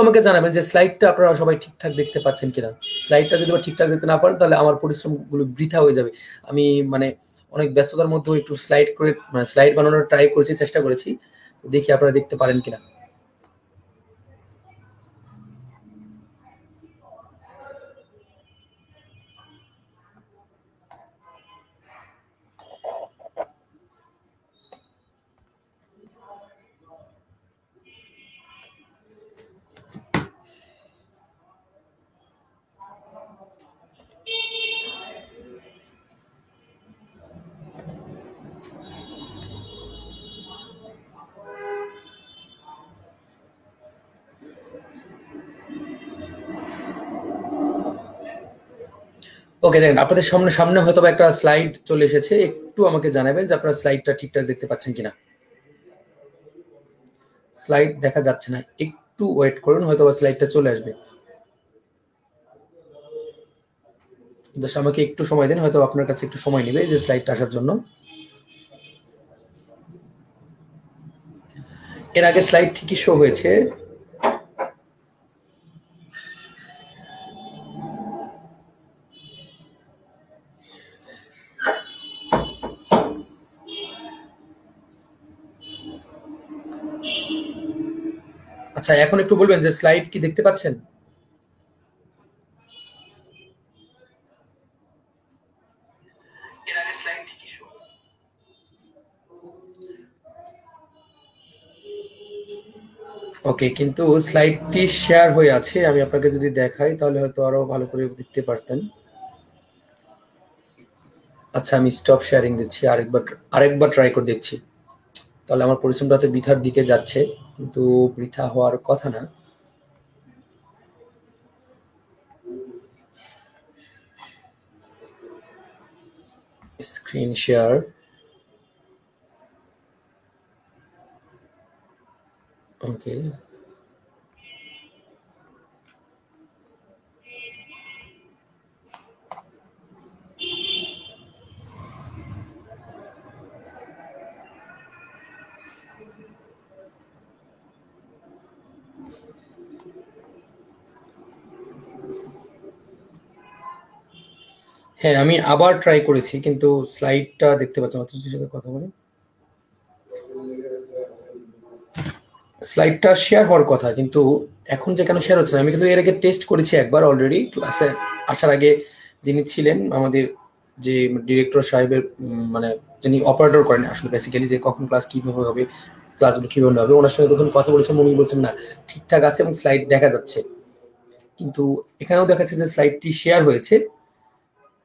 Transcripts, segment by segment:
আমাকে জানাবেন যে স্লাইডটা আপনারা সবাই ঠিকঠাক দেখতে পাচ্ছেন কিনা। স্লাইডটা যদি ঠিকঠাক দেখতে না পারেন তাহলে আমার পরিশ্রমগুলো বৃথা হয়ে যাবে। আমি মানে অনেক ব্যস্ততার মধ্যেও একটু স্লাইড করে মানে স্লাইড বানানোর ট্রাই করেছি, চেষ্টা করেছি। তো দেখি আপনারা দেখতে পারেন কিনা। ওকে, দেখেন আপনাদের সামনে হয়তো একটা স্লাইড চলে এসেছে। একটু আমাকে জানাবেন যে আপনারা স্লাইডটা ঠিকঠাক দেখতে পাচ্ছেন কিনা। স্লাইড দেখা যাচ্ছে না, একটু ওয়েট করুন, হয়তো স্লাইডটা চলে আসবে। জাস্ট আমাকে একটু সময় দিন, হয়তো আপনার কাছে একটু সময় নেবে যে স্লাইডটা আসার জন্য। এর আগে স্লাইড ঠিকই শো হয়েছে। আচ্ছা, এখন একটু বলবেন যে স্লাইড কি দেখতে পাচ্ছেন? এর আগে স্লাইড ঠিকই শো। ওকে, কিন্তু স্লাইডটি শেয়ার হয়ে আছে। আমি আপনাকে যদি দেখাই তাহলে হয়তো আরো ভালো করে দেখতে পারতেন। আচ্ছা, আমি স্টপ শেয়ারিং দিচ্ছি, আরেকবার ট্রাই করে দেখছি। তাহলে আমার পরিশ্রমটা তো বৃথার দিকে যাচ্ছে, কিন্তু বৃথা হওয়ার কথা না। Screen share. ওকে, হ্যাঁ আমি আবার ট্রাই করেছি, কিন্তু স্লাইডটা দেখতে পাচ্ছি। মাত্র সাথে কথা বলে স্লাইডটা শেয়ার হওয়ার কথা, কিন্তু এখন যে কেন শেয়ার হচ্ছে না। আমি কিন্তু এর আগে টেস্ট করেছি একবার অলরেডি, ক্লাসে আসার আগে যিনি ছিলেন আমাদের যে ডিরেক্টর সাহেবের মানে যিনি অপারেটর করেন আসলে বেসিক্যালি, যে কখন ক্লাস কিভাবে হবে, ক্লাসগুলো কিভাবে হবে, ওনার সঙ্গে তখন কথা বলেছেন। উনি বলছেন না ঠিকঠাক আছে এবং স্লাইড দেখা যাচ্ছে। কিন্তু এখানেও দেখাচ্ছে যে স্লাইডটি শেয়ার হয়েছে,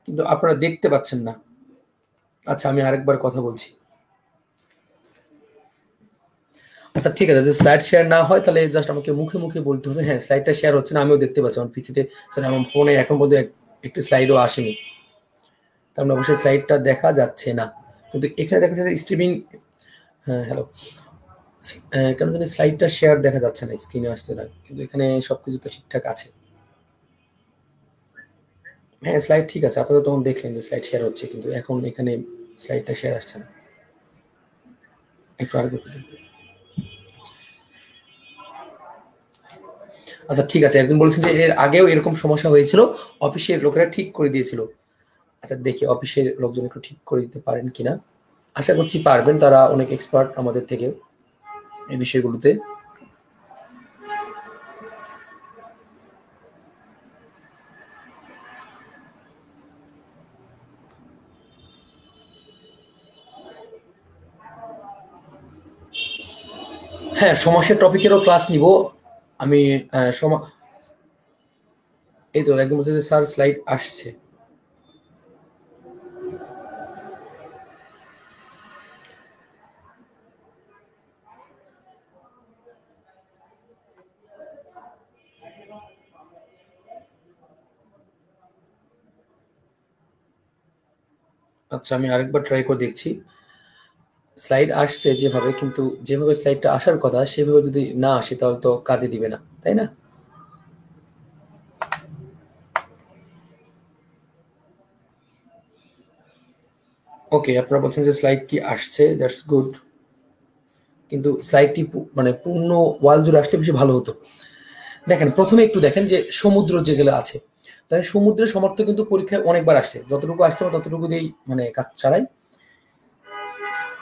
কিন্তু আপনারা দেখতে পাচ্ছেন না। আচ্ছা, আমি আরেকবার কথা বলছি। আচ্ছা ঠিক আছে, যদি স্লাইড শেয়ার না হয় তাহলে জাস্ট আমাকে মুখে মুখে বলতে হবে হ্যাঁ স্লাইডটা শেয়ার হচ্ছে না। আমিও দেখতে পাচ্ছি আমার পিসিতে, আমার ফোনে এখন পর্যন্ত একটি স্লাইডও আসেনি, তার মানে অবশ্যই স্লাইডটা দেখা যাচ্ছে না। কিন্তু এখানে দেখা যাচ্ছে স্ট্রিমিং। হ্যাঁ হ্যালো। কেন জানি স্লাইডটা শেয়ার দেখা যাচ্ছে না, স্ক্রিনে আসছে না, কিন্তু এখানে সবকিছু তো ঠিকঠাক আছে। হ্যাঁ স্লাইড ঠিক আছে, আপনারা তখন দেখলেন যে স্লাইড শেয়ার হচ্ছে, কিন্তু এখন এখানে স্লাইডটা শেয়ার আসছে না। একটু আরেকবার। আচ্ছা ঠিক আছে, একজন বলেছেন যে এর আগেও এরকম সমস্যা হয়েছিল, অফিসের লোকেরা ঠিক করে দিয়েছিল। আচ্ছা দেখি অফিসের লোকজন একটু ঠিক করে দিতে পারেন কিনা। আশা করছি পারবেন, তারা অনেক এক্সপার্ট আমাদের থেকে এই বিষয়গুলোতে। হ্যাঁ সমস্যার টপিকেরও ক্লাস নিব আমি। এই তো একজন বলছে যে স্যার স্লাইড আসছে। আচ্ছা আমি আরেকবার ট্রাই করে দেখছি। স্লাইড আসছে যেভাবে, কিন্তু যেভাবে স্লাইডটা আসার কথা সেভাবে যদি না আসে তাহলে তো কাজে দিবে না, তাই না? ওকে, আপনারা বলছেন যে স্লাইডটি আসছে, দ্যাটস গুড। কিন্তু স্লাইডটি মানে পূর্ণ ওয়াল জুড়ে আসলে বেশি ভালো হতো। দেখেন প্রথমে একটু দেখেন যে সমুদ্র যেগুলো আছে, তাহলে সমুদ্রের সমর্থ কিন্তু পরীক্ষায় অনেকবার আসছে, যতটুকু আসছে আমরা ততটুকু দিয়েই মানে কাজ চালাই,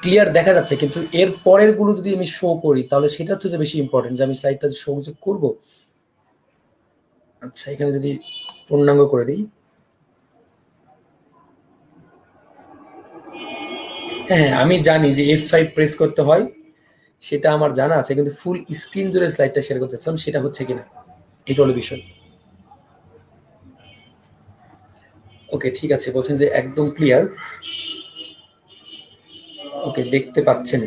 ক্লিয়ার দেখা যাচ্ছে। কিন্তু এর পরের গুলো যদি আমি শো করি তাহলে সেটা হচ্ছে যে বেশি ইম্পর্টেন্ট, যে আমি স্লাইডটা শো যে করবো। আচ্ছা এখানে যদি পূর্ণাঙ্গ করে দিই, হ্যাঁ আমি জানি যে F5 প্রেস করতে হয়, সেটা আমার জানা আছে, কিন্তু ফুল স্ক্রিন জুড়ে স্লাইডটা শেয়ার করতে চাচ্ছিলাম, সেটা হচ্ছে কিনা, এটা হলো বিষয়। ওকে ঠিক আছে, বলছেন যে একদম ক্লিয়ার। ওকে দেখতে পাচ্ছেন,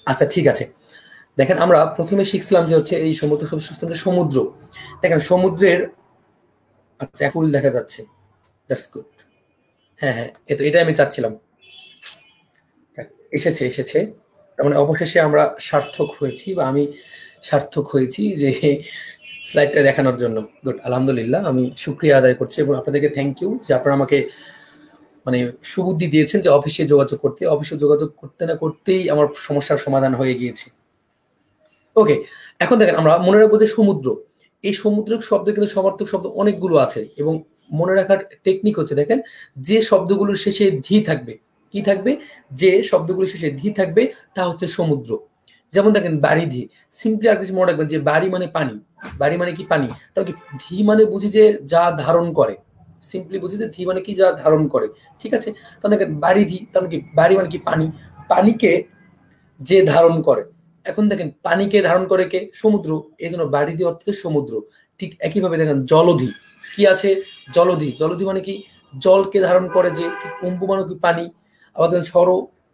আচ্ছা ঠিক আছে। দেখেন আমরা প্রথমে শিখছিলাম যে হচ্ছে এই সমুদ্র সিস্টেমটা সমুদ্র, দেখেন সমুদ্রের, আচ্ছা ফুল দেখা যাচ্ছে, দ্যাটস গুড। হ্যাঁ হ্যাঁ এটা আমি চাচ্ছিলাম। এসেছে এসেছে, তার মানে অবশেষে আমরা সার্থক হয়েছি, বা আমি সার্থক হয়েছি যে স্লাইডটা দেখানোর জন্য। গুড, আলহামদুলিল্লাহ, আমি শুক্রিয়া আদায় করছি এবং আপনাদেরকে থ্যাংক ইউ যে আপনারা আমাকে মানে সুবুদ্ধি দিয়েছেন যে অফিসে যোগাযোগ করতে। অফিসে যোগাযোগ করতে না করতেই আমার সমস্যার সমাধান হয়ে গিয়েছে। ওকে, এখন দেখেন আমরা মনে রাখবো যে সমুদ্র, এই সমুদ্র শব্দ কিন্তু সমার্থক শব্দ অনেকগুলো আছে, এবং মনে রাখার টেকনিক হচ্ছে দেখেন যে শব্দগুলোর শেষে ধি থাকবে, কি থাকবে, যে শব্দগুলোর শেষে ধি থাকবে তা হচ্ছে সমুদ্র। যেমন দেখেন বাড়িধি, সিম্পলি আর কিছু মনে রাখবেন যে বাড়ি মানে পানি, বাড়ি মানে কি পানি, তাও কি ধি মানে বুঝি যে যা ধারণ করে, সিম্পলি বুঝি যে ধি মানে কি যা ধারণ করে, ঠিক আছে। তাহলে দেখেন বাড়িধি, তাহলে কি বাড়ি মানে কি পানি, পানিকে যে ধারণ করে। এখন দেখেন পানিকে ধারণ করে কে, সমুদ্র, এই জন্য বাড়িধি অর্থ সমুদ্র। ঠিক একইভাবে দেখেন জলধি, কি আছে, জলধি, জলধি মানে কি জলকে ধারণ করে যে, ঠিক অম্বু মানে কি পানি, আবার দেখেন সর,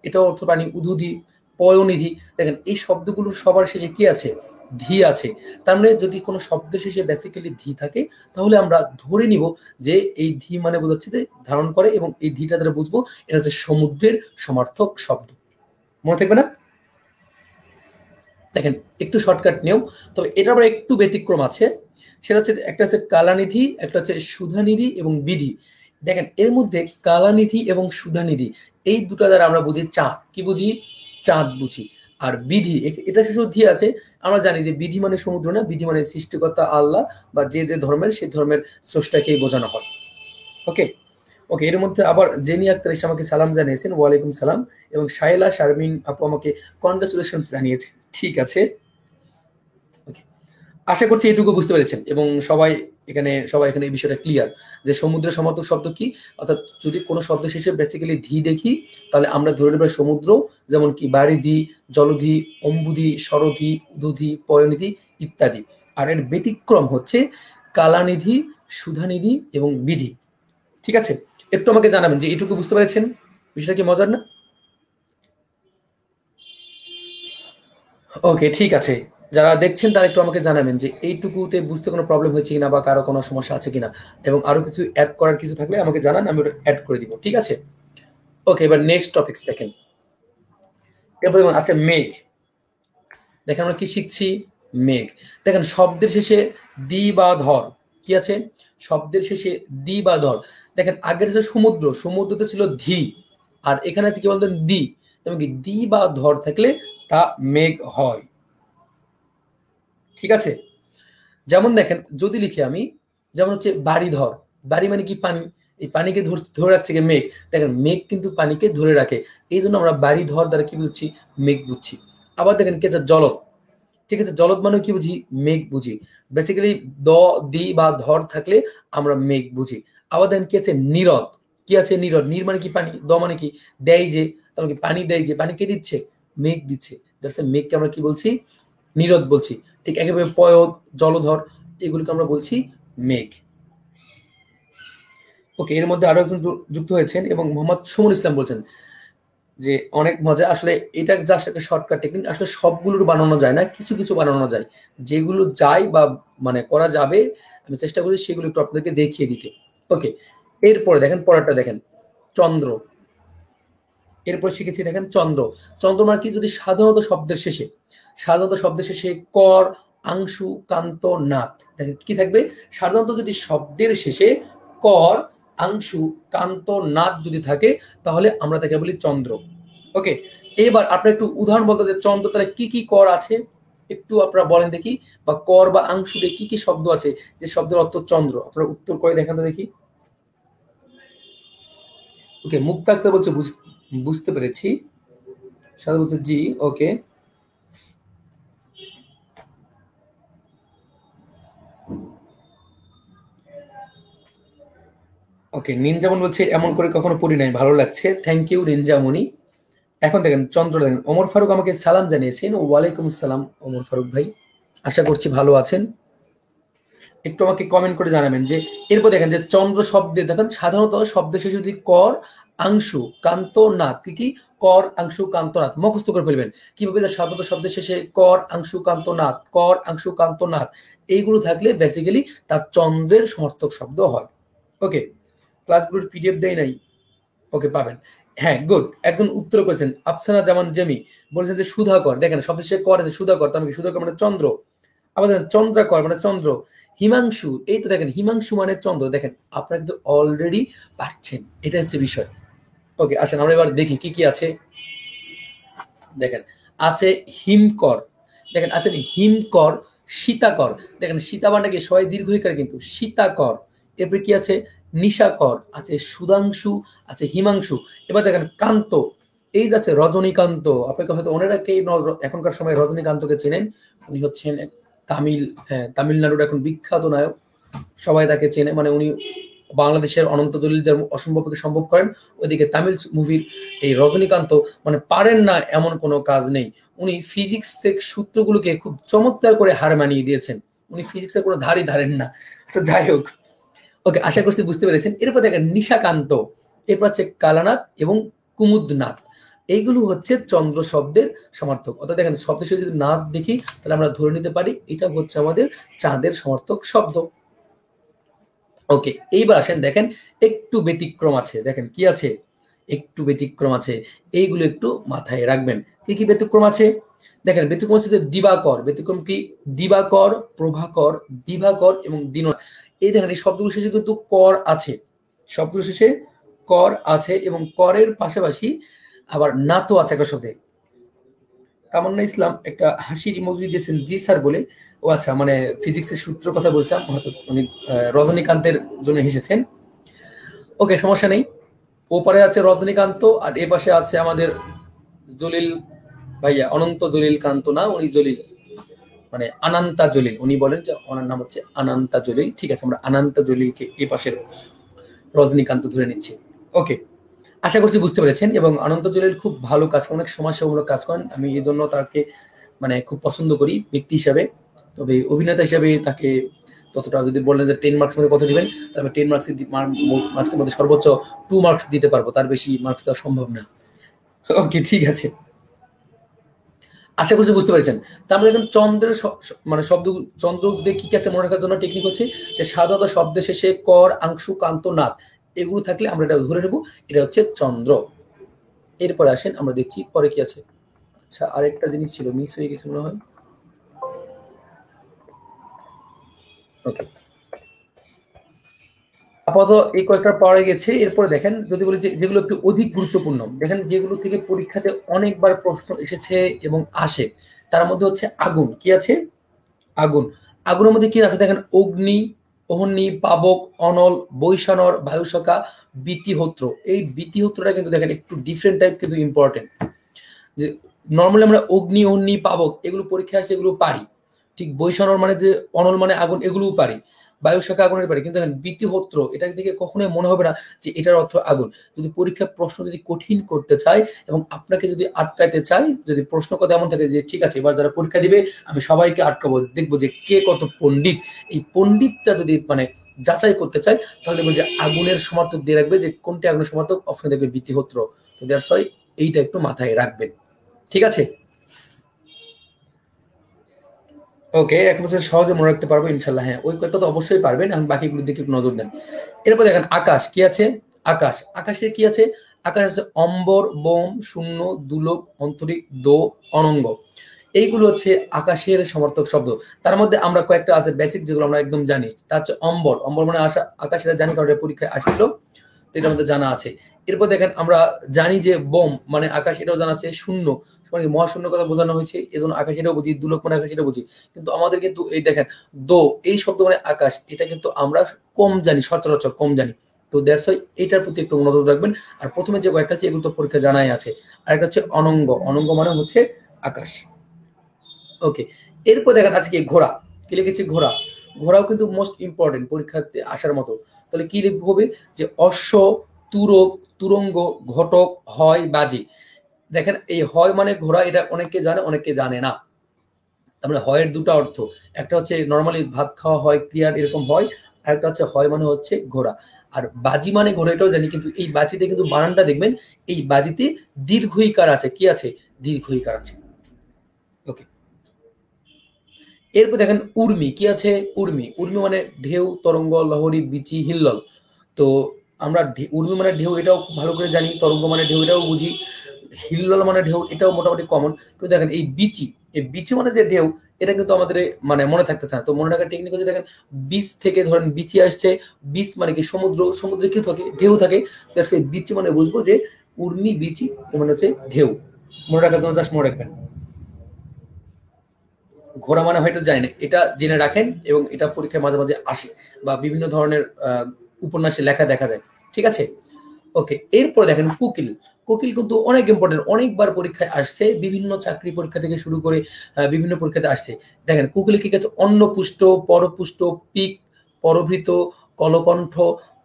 এটাও অর্থ পানি, উদুধি, পয়নিধি, দেখেন এই শব্দগুলোর সবার শেষে কি আছে, ধি আছে। তার মানে যদি কোনো শব্দের শেষে বেসিক্যালি ধি থাকে তাহলে আমরা ধরে নিব যে এই ধি মানে বোঝাচ্ছে যে ধারণ করে, এবং এই ধিটা দ্বারা বুঝবো এটা হচ্ছে সমুদ্রের সমার্থক শব্দ। মনে থাকবে না? দেখেন একটু শর্টকাট নিয়ম, তবে এটা আবার একটু ব্যতিক্রম আছে, সেটা হচ্ছে একটা হচ্ছে কালানিধি, একটা হচ্ছে সুধানিধি এবং বিধি। দেখেন এর মধ্যে কালানিধি এবং সুধানিধি এই দুটা দ্বারা আমরা বুঝি চাঁদ, কি বুঝি, চাঁদ বুঝি। আর বিধি এটা শুধু আছে, আমরা জানি যে বিধি মানে সমুদ্র না, বিধি মানে সৃষ্টিকর্তা আল্লাহ, বা যে যে ধর্মের সেই ধর্মের স্রষ্টাকেই বোঝানো হয়। ওকে, ওকে, এর মধ্যে আবার জেনি আক্তার এসে আমাকে সালাম জানিয়েছেন, ওয়ালাইকুম সালাম, এবং শাইলা শারমিন আপু আমাকে কনগ্রাচুলেশন জানিয়েছেন। ঠিক আছে, ওকে, আশা করছি এটুকু বুঝতে পেরেছেন, এবং সবাই এখানে এই বিষয়টা ক্লিয়ার যে সমুদ্রের সমার্থক শব্দ কি, অর্থাৎ যদি কোনো শব্দ শেষে বেসিক্যালি ধি দেখি তাহলে আমরা ধরে নেব সমুদ্র, যেমন কি বারিধি, জলধি, অম্বুধি, সরধি, উদধি, পয়নিধি ইত্যাদি। আর এর ব্যতিক্রম হচ্ছে কালানিধি, সুধানিধি এবং বিধি। ঠিক আছে, একটু আমাকে জানাবেন যে এটুকু বুঝতে পেরেছেন, বিষয়টা কি মজার না? ওকে ঠিক আছে, যারা দেখছেন তারা একটু আমাকে জানাবেন যে এইটুকুতে বুঝতে কোনো প্রবলেম হয়েছে কিনা, বা কারো কোনো সমস্যা আছে কিনা, এবং আরো কিছু অ্যাড করার কিছু থাকলে আমাকে জানান, আমি ওটা অ্যাড করে দিব, ঠিক আছে। ওকে, এবার নেক্সট টপিকস দেখেন। এরপর দেখুন, আচ্ছা মেঘ, দেখেন আমরা কি শিখছি, মেঘ। দেখেন শব্দের শেষে দি বা ধর, কি আছে, শব্দের শেষে দি বা ধর। দেখেন আগের যে সমুদ্র, সমুদ্রতে ছিল ধি, আর এখানে আছে কি বলতেন দি, তেমন কি দি বা ধর থাকলে তা মেঘ হয়, ঠিক আছে। যেমন দেখেন যদি লিখি আমি, যেমন হচ্ছে বাড়ি ধর, বাড়ি মানে কি পানি, এই পানিকে ধরে রাখছে কি মেঘ, দেখেন মেঘ কিন্তু পানিকে ধরে রাখে, এই জন্য আমরা বাড়ি ধর দ্বারা কি বুঝছি, মেঘ বুঝছি। আবার দেখেন কি আছে জলদ, ঠিক আছে, জলদ মানে কি বুঝি, মেঘ বুঝি। বেসিক্যালি দ, দি বা ধর থাকলে আমরা মেঘ বুঝি। আবার দেখেন কি আছে নীরদ, কি আছে নীরদ, নীর মানে কি পানি, দ মানে কি দেয় যে, তার মানে কি পানি দেয় যে, পানি কে দিচ্ছে, মেঘ দিচ্ছে, মেঘকে আমরা কি বলছি, নীরদ বলছি। ঠিক একেবারে পয়দ, জলধর, এগুলিকে আমরা বলছি মেঘ। ওকে, এর মধ্যে আরো একজন যুক্ত হয়েছেন, এবং মোহাম্মদ সুমন ইসলাম বলছেন যে অনেক মজা, আসলে এটা জাস্ট একটা শর্টকাট টেকনিক, আসলে সবগুলোর বানানো যায় না, কিছু কিছু বানানো যায়, যেগুলো যায় বা মানে করা যাবে আমি চেষ্টা করি সেগুলো একটু আপনাদেরকে দেখিয়ে দিতে। ওকে, এরপরে দেখেন পরেরটা দেখেন, চন্দ্র। এরপর শিখেছি দেখেন চন্দ্র, চন্দ্র মানে কি, যদি সাধারণত শব্দের শেষে, সাধারণত শব্দের শেষে কর, আংশু, কান্ত, নাত, দেখেন কি থাকবে, সাধারণত যদি শব্দের শেষে কর, আংশু, কান্ত, নাত যদি থাকে তাহলে আমরা তাকে বলি চন্দ্র। ওকে, এবার আপনার একটু উদাহরণ বলতে, যে চন্দ্র তাহলে কি কি কর আছে, একটু আপনারা বলেন দেখি, বা কর বা আংশুতে কি কি শব্দ আছে যে শব্দের অর্থ চন্দ্র? আপনারা উত্তর করে দেখান তো দেখি। ওকে, মুক্তা আক্তার বলছে বুঝতে পেরেছি। সাদা বলছে জি। ওকে, ওকে। নিনজামন বলছে এমন করে কখনো পড়ি নাই, ভালো লাগছে, থ্যাংক ইউ নিনজামণি। এখন দেখেন চন্দ্র, দেখেন ওমর ফারুক আমাকে সালাম জানিয়েছেন। ওয়ালাইকুম আসসালাম ওমর ফারুক ভাই, আশা করছি ভালো আছেন। একটু আমাকে কমেন্ট করে জানাবেন যে এরপর দেখেন যে চন্দ্র শব্দে দেখেন সাধারণত শব্দ শেষে যদি কর আংশু কান্ত নাথ, কি কি কর আংশু কান্ত নাথ মুখস্থ করে ফেলবেন। কিভাবে সাধারণত শব্দের শেষে কর আংশু কান্ত নাথ, কর আংশু কান্ত নাথ এইগুলো থাকলে বেসিক্যালি তার চন্দ্রের সমর্থক শব্দ হয়। ওকে, ক্লাসগুলোর পিডিএফ দেয় নাই, ওকে পাবেন। হ্যাঁ, গুড, একজন উত্তর করেছেন আফসানা জামান জেমি, বলেছেন যে সুধাকর। দেখেন শব্দের শেষে কর আছে, সুধাকর, তার মানে সুধাকর মানে চন্দ্র। আবার দেখেন চন্দ্রাকর মানে চন্দ্র। হিমাংশু, এই তো দেখেন হিমাংশু মানে চন্দ্র। দেখেন আপনারা কিন্তু অলরেডি পারছেন, এটা হচ্ছে বিষয়। ওকে, আসেন আমরা এবার দেখি কি কি আছে। দেখেন আছে হিমকর, দেখেন আছেন হিমকর, সীতাকর। দেখেন সীতা মানে কি সবাই দীর্ঘইকার কিন্তু, সীতাকর। এরপরে কি আছে নিশাকর, আছে সুধাংশু, আছে হিমাংশু। এবার দেখেন কান্ত, এই যে আছে রজনীকান্ত। আপনাকে হয়তো অনেকেই এখনকার সময় রজনীকান্তকে চেনেন। উনি হচ্ছেন তামিল, হ্যাঁ তামিলনাড়ুর এখন বিখ্যাত নায়ক, সবাই তাকে চেনে। মানে উনি বাংলাদেশের অনন্ত জলিল যার অসম্ভবকে সম্ভব করেন, ওইদিকে তামিল মুভির এই রজনীকান্ত মানে পারেন না এমন কোনো কাজ নেই। উনি ফিজিক্স থেকে সূত্রগুলোকে খুব চমৎকার করে হার মানিয়ে দিয়েছেন। উনি ফিজিক্সের কোনো ধারই ধারেন না। তো যাই হোক, ওকে, আশা করছি বুঝতে পেরেছেন। এরপর দেখেন নিশাকান্ত, এরপর হচ্ছে কালানাথ এবং কুমুদনাথ। এইগুলো হচ্ছে চন্দ্র শব্দের সমার্থক। অর্থাৎ দেখেন শব্দ যদি নাথ দেখি তাহলে আমরা ধরে নিতে পারি এটা হচ্ছে আমাদের চাঁদের সমার্থক শব্দ। ওকে, এইবার আসেন দেখেন একটু ব্যতিক্রম আছে। দেখেন কি আছে, একটু ব্যতিক্রম আছে, এইগুলো একটু মাথায় রাখবেন। কি কি ব্যতিক্রম আছে? দেখেন ব্যতিক্রম হচ্ছে যে দিবাকর। ব্যতিক্রম কি? দিবাকর, প্রভাকর, দিবাকর এবং দিন। এই দেখেন এই শব্দগুলো শেষে কিন্তু কর আছে, শব্দগুলো শেষে কর আছে এবং করের পাশাপাশি আবার নাতো আছে একটা শব্দে। তামান্না ইসলাম একটা হাসির ইমোজি দিয়েছেন জি স্যার বলে। ও আচ্ছা, মানে ফিজিক্সের সূত্র কথা বলছিলাম, হয়তো উনি রজনীকান্তের জন্য হেসেছেন। ওকে, সমস্যা নেই। ওপারে আছে রজনীকান্ত আর এ পাশে আছে আমাদের জলিল ভাইয়া, অনন্ত জলিল কান্ত না, উনি জলিল মানে আনান্তা জলিল। উনি বলেন যে ওনার নাম হচ্ছে আনান্তা জলিল। ঠিক আছে, আমরা আনান্তা জলিলকে এ পাশের রজনীকান্ত ধরে নিচ্ছি। ওকে, আশা করছি বুঝতে পেরেছেন। এবং অনন্ত জলিল খুব ভালো কাজ করেন, অনেক সমাজসেবামূলক কাজ করেন। আমি এই জন্য তাকে মানে খুব পছন্দ করি ব্যক্তি হিসাবে। তবে অভিনেতা হিসাবে তাকে ততটা, যদি বললেন যে 10 মার্কস মধ্যে কত দিবেন, তাহলে 10 মার্কসের মধ্যে সর্বোচ্চ 2 মার্কস দিতে পারবো, তার বেশি মার্কস দেওয়া সম্ভব না। ওকে, ঠিক আছে, আশা করছি বুঝতে পেরেছেন। তারপরে দেখেন চন্দ্রের মানে শব্দ, চন্দ্র দিয়ে কি কি আছে মনে রাখার জন্য টেকনিক হচ্ছে যে সাধারণত শব্দের শেষে কর আংশু কান্ত নাথ এগুলো থাকলে আমরা এটা ধরে নেব, এটা হচ্ছে চন্দ্র। এরপরে আসেন আমরা দেখছি পরে কি আছে। আচ্ছা, আরেকটা জিনিস ছিল, মিস হয়ে গেছে মনে হয়। ওকে, আপাতত এই কয়েকটা পাওয়া গেছে। এরপরে দেখেন যদি বলি যে যেগুলো একটু অধিক গুরুত্বপূর্ণ, দেখেন যেগুলো থেকে পরীক্ষাতে অনেকবার প্রশ্ন এসেছে এবং আসে, তার মধ্যে হচ্ছে আগুন। কি আছে? আগুন। আগুনের মধ্যে কি আছে দেখেন, অগ্নি, অহনি, পাবক, অনল, বৈশানর, বায়ুসখা, বীতিহোত্র। এই বীতিহোত্রটা কিন্তু দেখেন একটু ডিফারেন্ট টাইপ, কিন্তু ইম্পর্টেন্ট। যে নর্মালি আমরা অগ্নি, অহনি, পাবক এগুলো পরীক্ষায় আসে, এগুলো পারি। ঠিক বৈশানর মানে যে অনল মানে আগুন, এগুলোও পারি। বায়ু শাখা আগুনের পারি, কিন্তু দেখেন বীতিহোত্র এটা থেকে কখনোই মনে হবে না যে এটার অর্থ আগুন। যদি পরীক্ষার প্রশ্ন যদি কঠিন করতে চাই এবং আপনাকে যদি আটকাইতে চাই, যদি প্রশ্ন কথা এমন থাকে যে ঠিক আছে এবার যারা পরীক্ষা দিবে আমি সবাইকে আটকাবো, দেখবো যে কে কত পণ্ডিত, এই পণ্ডিতটা যদি মানে যাচাই করতে চাই, তাহলে দেখবো যে আগুনের সমর্থক দিয়ে রাখবে যে কোনটি আগুনের সমর্থক, অপশনে দেখবে বীতিহোত্র। তো দ্যাটস ওয়াই এইটা একটু মাথায় রাখবেন, ঠিক আছে? ওকে, ১ বছর সহজে মনে রাখতে পারবো ইনশাল্লাহ। হ্যাঁ, ওই কয়েকটা তো অবশ্যই পারবেন, এখন বাকিগুলোর দিকে একটু নজর দেন। এরপর দেখেন আকাশ। কি আছে? আকাশ। আকাশে কি আছে? আকাশ আছে অম্বর, বোম, শূন্য, দুলোক, অন্তরিক, দো, অনঙ্গ। এইগুলো হচ্ছে আকাশের সমর্থক শব্দ। তার মধ্যে আমরা কয়েকটা আছে বেসিক যেগুলো আমরা একদম জানি। তা হচ্ছে অম্বর। অম্বর মানে আকাশ, এটা জানি কারণ এটা পরীক্ষায় আসছিল, তো এটার মধ্যে জানা আছে। এরপর দেখেন আমরা জানি যে বোম মানে আকাশ, এটাও জানা আছে। শূন্য, মানে মহাশূন্য কথা বোঝানো হয়েছে, এজন্য আকাশ এটাও বুঝি, দুলোক মানে আকাশ এটা বুঝি। কিন্তু আমাদের কিন্তু এই দেখেন দো এই শব্দ মানে আকাশ, এটা কিন্তু আমরা কম জানি, সচরাচর কম জানি। তো দ্যাটস ওয়াই এটার প্রতি একটু নজর রাখবেন। আর প্রথমে যে কয়েকটা আছে এগুলো তো পরীক্ষা জানাই আছে। আর একটা হচ্ছে অনঙ্গ, অনঙ্গ মানে হচ্ছে আকাশ। ওকে, এরপর দেখেন আজকে ঘোড়া, কি লিখেছি ঘোড়া। ঘোড়াও কিন্তু মোস্ট ইম্পর্টেন্ট পরীক্ষাতে আসার মতো। তাহলে কি লিখবো হবে যে অশ্ব, তুরক, তুরঙ্গ, ঘটক, হয়, বাজি। দেখেন এই হয় মানে ঘোড়া, এটা অনেকে জানে অনেকে জানে না। তারপরে হয়ের দুটো অর্থ, একটা হচ্ছে নর্মালি ভাত খাওয়া হয়, ক্রিয়ার এরকম হয়। আর একটা হচ্ছে হয় মানে হচ্ছে ঘোড়া। আর বাজি মানে ঘোড়া, এটাও জানি, কিন্তু এই বাজিতে কিন্তু বানানটা দেখবেন, এই বাজিতে দীর্ঘইকার আছে, কি আছে, দীর্ঘইকার আছে। ওকে, এরপর দেখেন উর্মি, কি আছে, উর্মি। উর্মি মানে ঢেউ, তরঙ্গ, লহরী, বিচি, হিল্লোল। তো আমরা উর্মি মানে ঢেউ, এটাও খুব ভালো করে জানি। তরঙ্গ মানে ঢেউ, এটাও বুঝি। হিল্লোল মানে ঢেউ, এটাও মোটামুটি কমন। কিন্তু দেখেন এই বিচি, এই বিচি মানে যে ঢেউ, এটা কিন্তু আমাদের মানে মনে থাকতেছে না। তো মনে রাখার টেকনিক হচ্ছে দেখেন, বিচ থেকে ধরেন বিচি আসছে, বিচ মানে কি সমুদ্র, সমুদ্রে কি থাকে, ঢেউ থাকে। তার সেই বিচি মানে বুঝবো যে উর্মি, বিচি মানে হচ্ছে ঢেউ। মনে রাখার জন্য জাস্ট মনে রাখবেন। ঘোড়া মানে হয়তো জানি না, এটা জেনে রাখেন, এবং এটা পরীক্ষায় মাঝে মাঝে আসে বা বিভিন্ন ধরনের উপন্যাসে লেখা দেখা যায়। ঠিক আছে, ওকে। এরপর দেখেন কোকিল। কোকিল কিন্তু অনেক ইম্পর্টেন্ট, অনেকবার পরীক্ষায় আসছে, বিভিন্ন চাকরি পরীক্ষা থেকে শুরু করে বিভিন্ন পরীক্ষাতে আসছে। দেখেন কোকিলে কি আছে, অন্নপুষ্ট, পরপুষ্ট, পিক, পরভৃত, কলকণ্ঠ,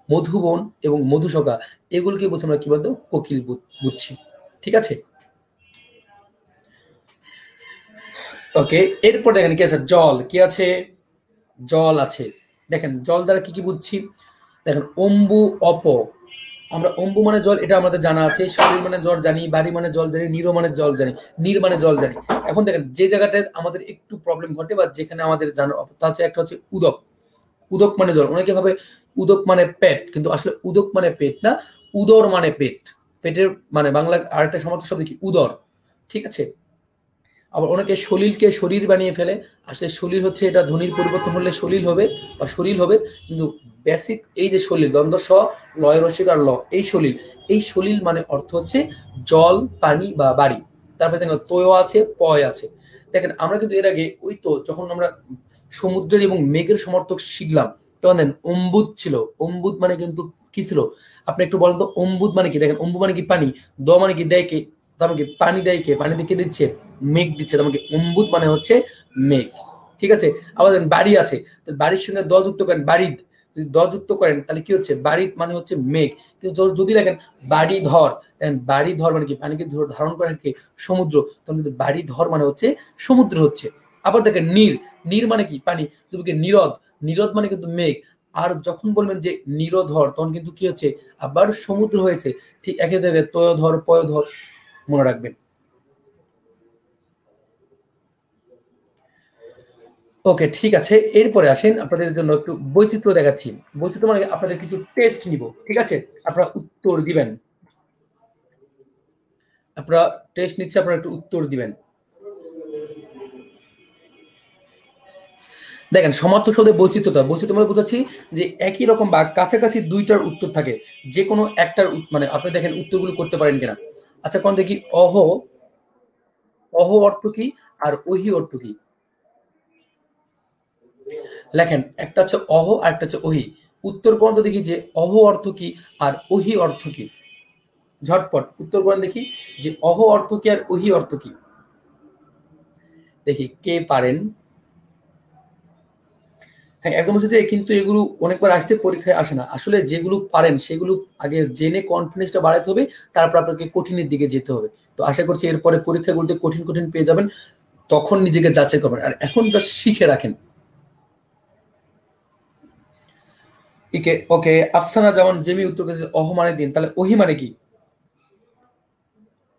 মধুবন এবং মধুসকা, এগুলোকে বলছি আমরা কি বলতো, কোকিল বুঝছি। ঠিক আছে, ওকে। এরপর দেখেন কি আছে, জল, কি আছে, জল আছে। দেখেন জল দ্বারা কি কি বুঝছি, দেখেন অম্বু, অপ। আমরা অম্বু মানে জল, এটা আমাদের জানা আছে। শরীর মানে জল জানি, বাড়ি মানে জল জানি, নির মানে জল জানি, নির মানে জল জানি। এখন দেখেন যে জায়গাটায় আমাদের একটু প্রবলেম ঘটে বা যেখানে আমাদের জানার তা হচ্ছে একটা হচ্ছে উদক। উদক মানে জল, অনেকে ভাবে উদক মানে পেট, কিন্তু আসলে উদক মানে পেট না, উদর মানে পেট। পেটের মানে বাংলা আরেকটা সমার্থক শব্দ কি, উদর। ঠিক আছে, আবার অনেকে সলিলকে শরীর বানিয়ে ফেলে। আসলে সলিল হচ্ছে, এটা ধ্বনির পরিবর্তন হলে সলিল হবে বা শরীর হবে। কিন্তু বেসিক এই যে সলিল, দ্বন্দ্ব স, লয় রসিক আর ল, এই সলিল, এই সলিল মানে অর্থ হচ্ছে জল, পানি বা বাড়ি। তারপরে দেখেন তয় আছে, পয় আছে। দেখেন আমরা কিন্তু এর আগে ওই তো যখন আমরা সমুদ্রের এবং মেঘের সমর্থক শিখলাম, তখন দেখেন অম্বুদ ছিল। অম্বুদ মানে কিন্তু কি ছিল, আপনি একটু বলেন তো অম্বুদ মানে কি। দেখেন অম্বু মানে কি পানি, দ মানে কি দেয় কে, আমাকে পানি দেয় কে, পানি দিয়ে কে দিচ্ছে, মেঘ দিচ্ছে। তোমাকে অম্বুদ মানে হচ্ছে মেঘ। ঠিক আছে, আবার দেখেন বাড়ি আছে, তো বাড়ির সঙ্গে দ যুক্ত করেন, বাড়িদ, যদি দ যুক্ত করেন তাহলে কি হচ্ছে, বাড়িদ মানে হচ্ছে মেঘ। কিন্তু যদি দেখেন বাড়ি ধর, দেখেন বাড়ি ধর মানে কি, পানিকে ধারণ করে কি, সমুদ্র। তখন কিন্তু বাড়ি ধর মানে হচ্ছে সমুদ্র হচ্ছে। আবার দেখেন নীর, নীর মানে কি পানি, তুমি নিরদ, নিরদ মানে কিন্তু মেঘ। আর যখন বলবেন যে নিরধর, তখন কিন্তু কি হচ্ছে, আবার সমুদ্র হয়েছে। ঠিক একই জায়গায় তয় ধর, পয় ধর, মনে রাখবেন। ওকে, ঠিক আছে। এরপরে আসেন আপনাদের জন্য একটু বৈচিত্র্য দেখাচ্ছি। বৈচিত্র্য মানে আপনাদের কিছু টেস্ট নিব, ঠিক আছে, আপনারা উত্তর দিবেন। আপনারা টেস্ট নিচ্ছে, আপনারা একটু উত্তর দিবেন। দেখেন সমার্থক শব্দের বৈচিত্র্যতা, বৈচিত্র্য মানে বোঝাচ্ছি যে একই রকম বা কাছাকাছি দুইটার উত্তর থাকে, যে কোনো একটার মানে আপনি দেখেন উত্তরগুলো করতে পারেন কিনা। আচ্ছা কোন দেখি, অহ, অহ অর্থ কি, আর ওহি অর্থ কি, লেখেন। একটা হচ্ছে অহ আর একটা হচ্ছে ওহি। উত্তর কোন তো দেখি যে অহ অর্থ কি আর ওহি অর্থ কি। ঝটপট উত্তর করেন দেখি, যে অহ অর্থ কি আর ওহি অর্থ কি। দেখি কে পারেন। হ্যাঁ, একদম হচ্ছে যে, কিন্তু এগুলো অনেকবার আসছে, পরীক্ষায় আসে না। আসলে যেগুলো পারেন সেগুলো আগে জেনে কনফিডেন্সটা বাড়াতে হবে, তারপর আপনাকে কঠিনের দিকে যেতে হবে। তো আশা করছি এরপরে পরীক্ষাগুলোতে কঠিন কঠিন পেয়ে যাবেন, তখন নিজেকে যাচাই করবেন। আর এখন যা শিখে রাখেন। ইকে ওকে, আফসানা যেমন জেমি উত্তর করেছে অহ মানে দিন, তাহলে ওহি মানে কি।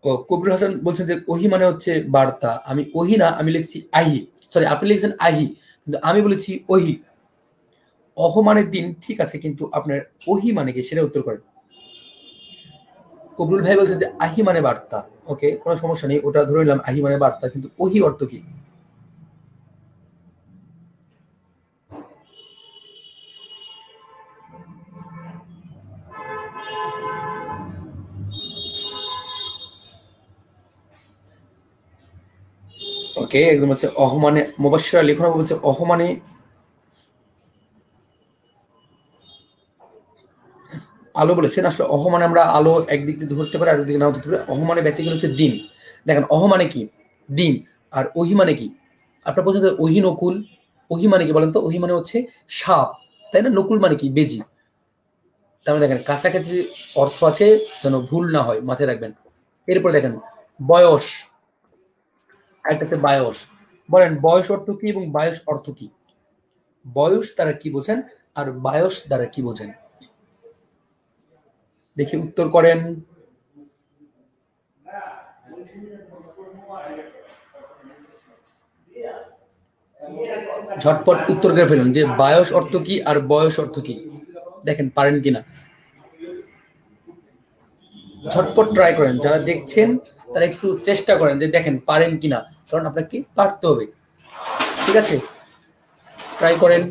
ও কবির হাসান বলছেন যে ওহি মানে হচ্ছে বার্তা। আমি ওহি না, আমি লিখছি আহি। সরি, আপনি লিখছেন আহি, কিন্তু আমি বলেছি ওহি। অহ মানে দিন, ঠিক আছে, কিন্তু আপনার ওহি মানে কি সেটা উত্তর করেন। কবরুল ভাই বলছে যে আহি মানে বার্তা। ওকে, কোনো সমস্যা নেই, ওটা ধরে নিলাম আহি মানে বার্তা, কিন্তু ওহি অর্থ কি। ওকে, একদম হচ্ছে অহমানে মুবাশশিরা লিখুন বলছে অহমানে আলো বলেছেন। আসলে অহমানে আমরা আলো একদিক দিয়ে ধরতে পারি, আরেক দিকে নাও ধরতে পারি। অহমানে বেসিক্যালি হচ্ছে দিন। দেখেন অহমানে কি? দিন। আর ওহি মানে কি? আপনার বলছেন যে ওহি নকুল। ওহি মানে কি বলেন তো? ওহি মানে হচ্ছে সাপ, তাই না? নকুল মানে কি? বেজি। তার মানে দেখেন কাছাকাছি অর্থ আছে, যেন ভুল না হয়, মাথায় রাখবেন। এরপর দেখেন বয়স, আরেকটা হচ্ছে বায়স। বলেন বয়স অর্থ কি এবং বায়স অর্থ কি? বয়স দ্বারা কি বোঝেন আর বায়স দ্বারা কি বোঝেন? দেখি উত্তর করেন। ঝটপট উত্তর করে ফেলুন যে বায়স অর্থ কি আর বয়স অর্থ কি। দেখেন পারেন কিনা, ঝটপট ট্রাই করেন। যারা দেখছেন তারা একটু চেষ্টা করেন যে দেখেন পারেন কিনা, কারণ আপনাকে পারতে হবে। ঠিক আছে, ট্রাই করেন।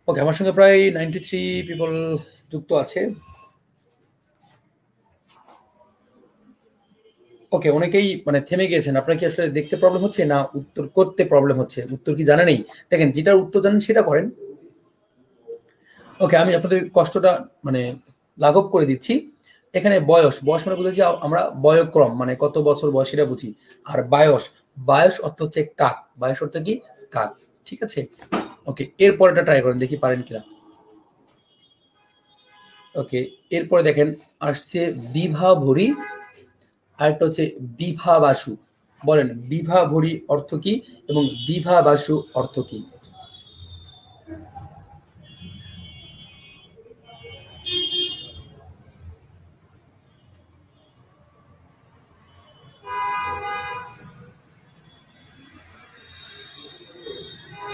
ওকে, আমার সঙ্গে প্রায় 93 পিপল যুক্ত আছে। ওকে, অনেকেই মানে থেমে গিয়েছেন। আপনার কি আসলে দেখতে প্রবলেম হচ্ছে না উত্তর করতে প্রবলেম হচ্ছে? উত্তর কি জানা নেই? দেখেন যেটার উত্তর জানেন সেটা করেন। ওকে, আমি আপনাদের কষ্টটা মানে লাঘব করে দিচ্ছি। এখানে বয়স, বয়স মানে বুঝেছি আমরা বয়ক্রম মানে কত বছর বয়স সেটা বুঝি। আর বায়স, বায়স অর্থ হচ্ছে কাক। বায়স অর্থ কি? কাক। ঠিক আছে, ওকে এরপরেটা ট্রাই করেন দেখি পারেন কিনা। ওকে, এরপরে দেখেন আসছে বিভা ভরি, আরেকটা হচ্ছে বিভা বাসু। বলেন বিভা ভরি অর্থ কি এবং বিভা বাসু অর্থ কি?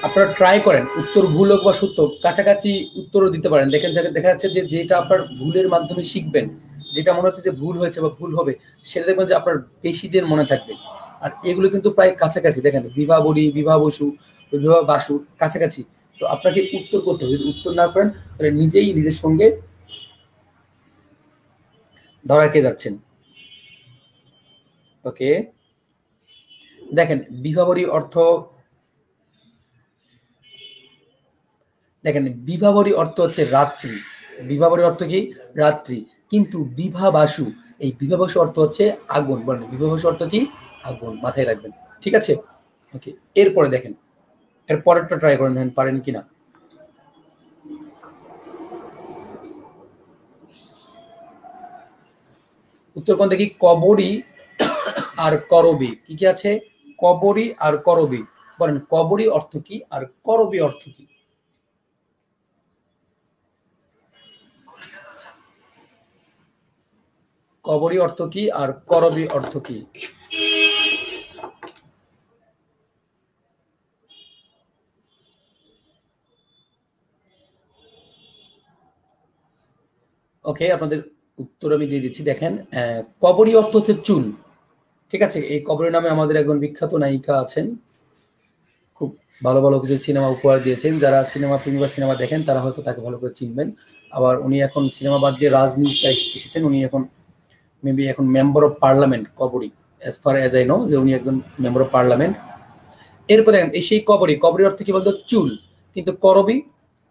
আপনারা ট্রাই করেন, উত্তর ভুল হোক বা সত্য কাছাকাছি উত্তরও দিতে পারেন। দেখেন দেখা যাচ্ছে যে যেটা আপনার ভুলের মাধ্যমে শিখবেন, যেটা মনে হচ্ছে যে ভুল হয়েছে বা ভুল হবে, সেটা দেখবেন যে আপনার বেশি দিন মনে থাকবে। আর এগুলো কিন্তু প্রায় কাছাকাছি। দেখেন বিভা বড়ি, বিভা বসু, বিভা বাসু কাছাকাছি। তো আপনাকে উত্তর করতে হবে। যদি উত্তর না করেন তাহলে নিজেই নিজের সঙ্গে ধরা খেয়ে যাচ্ছেন। ওকে, দেখেন বিভাবরী অর্থ, দেখেন বিভাবরী অর্থ হচ্ছে রাত্রি। বিভাবরী অর্থ কি? রাত্রি। কিন্তু বিভাবাসু, এই বিভাবাসু অর্থ হচ্ছে আগুন। বলেন বিভাবাসু অর্থ কি? আগুন। মাথায় রাখবেন। ঠিক আছে, ওকে এরপরে দেখেন, এর পরেরটা ট্রাই করেন দেখেন পারেন কিনা। উত্তর কোন দেখি? কবরী আর করবী। কি কি আছে? কবরী আর করবী। বলেন কবরী অর্থ কি আর করবী অর্থ কি? কবরী অর্থ কি আর করবী অর্থ কি? ওকে, আপনাদের উত্তর আমি দিয়ে দিচ্ছি। দেখেন কবরী অর্থ হচ্ছে চুল। ঠিক আছে, এই কবরী নামে আমাদের একজন বিখ্যাত নায়িকা আছেন, খুব ভালো ভালো কিছু সিনেমা উপহার দিয়েছেন। যারা সিনেমা প্রেমী বা সিনেমা দেখেন তারা হয়তো তাকে ভালো করে চিনবেন। আবার উনি এখন সিনেমা বাদ দিয়ে রাজনীতিতে এসেছেন। উনি এখন মেবি এখন member of parliament Kabori, as far as I know যে উনি একজন মেম্বার অফ পার্লামেন্ট। এরপর দেখেন এই সেই কবরী, কবরীর অর্থ কি বলতো? চুল। কিন্তু করবী,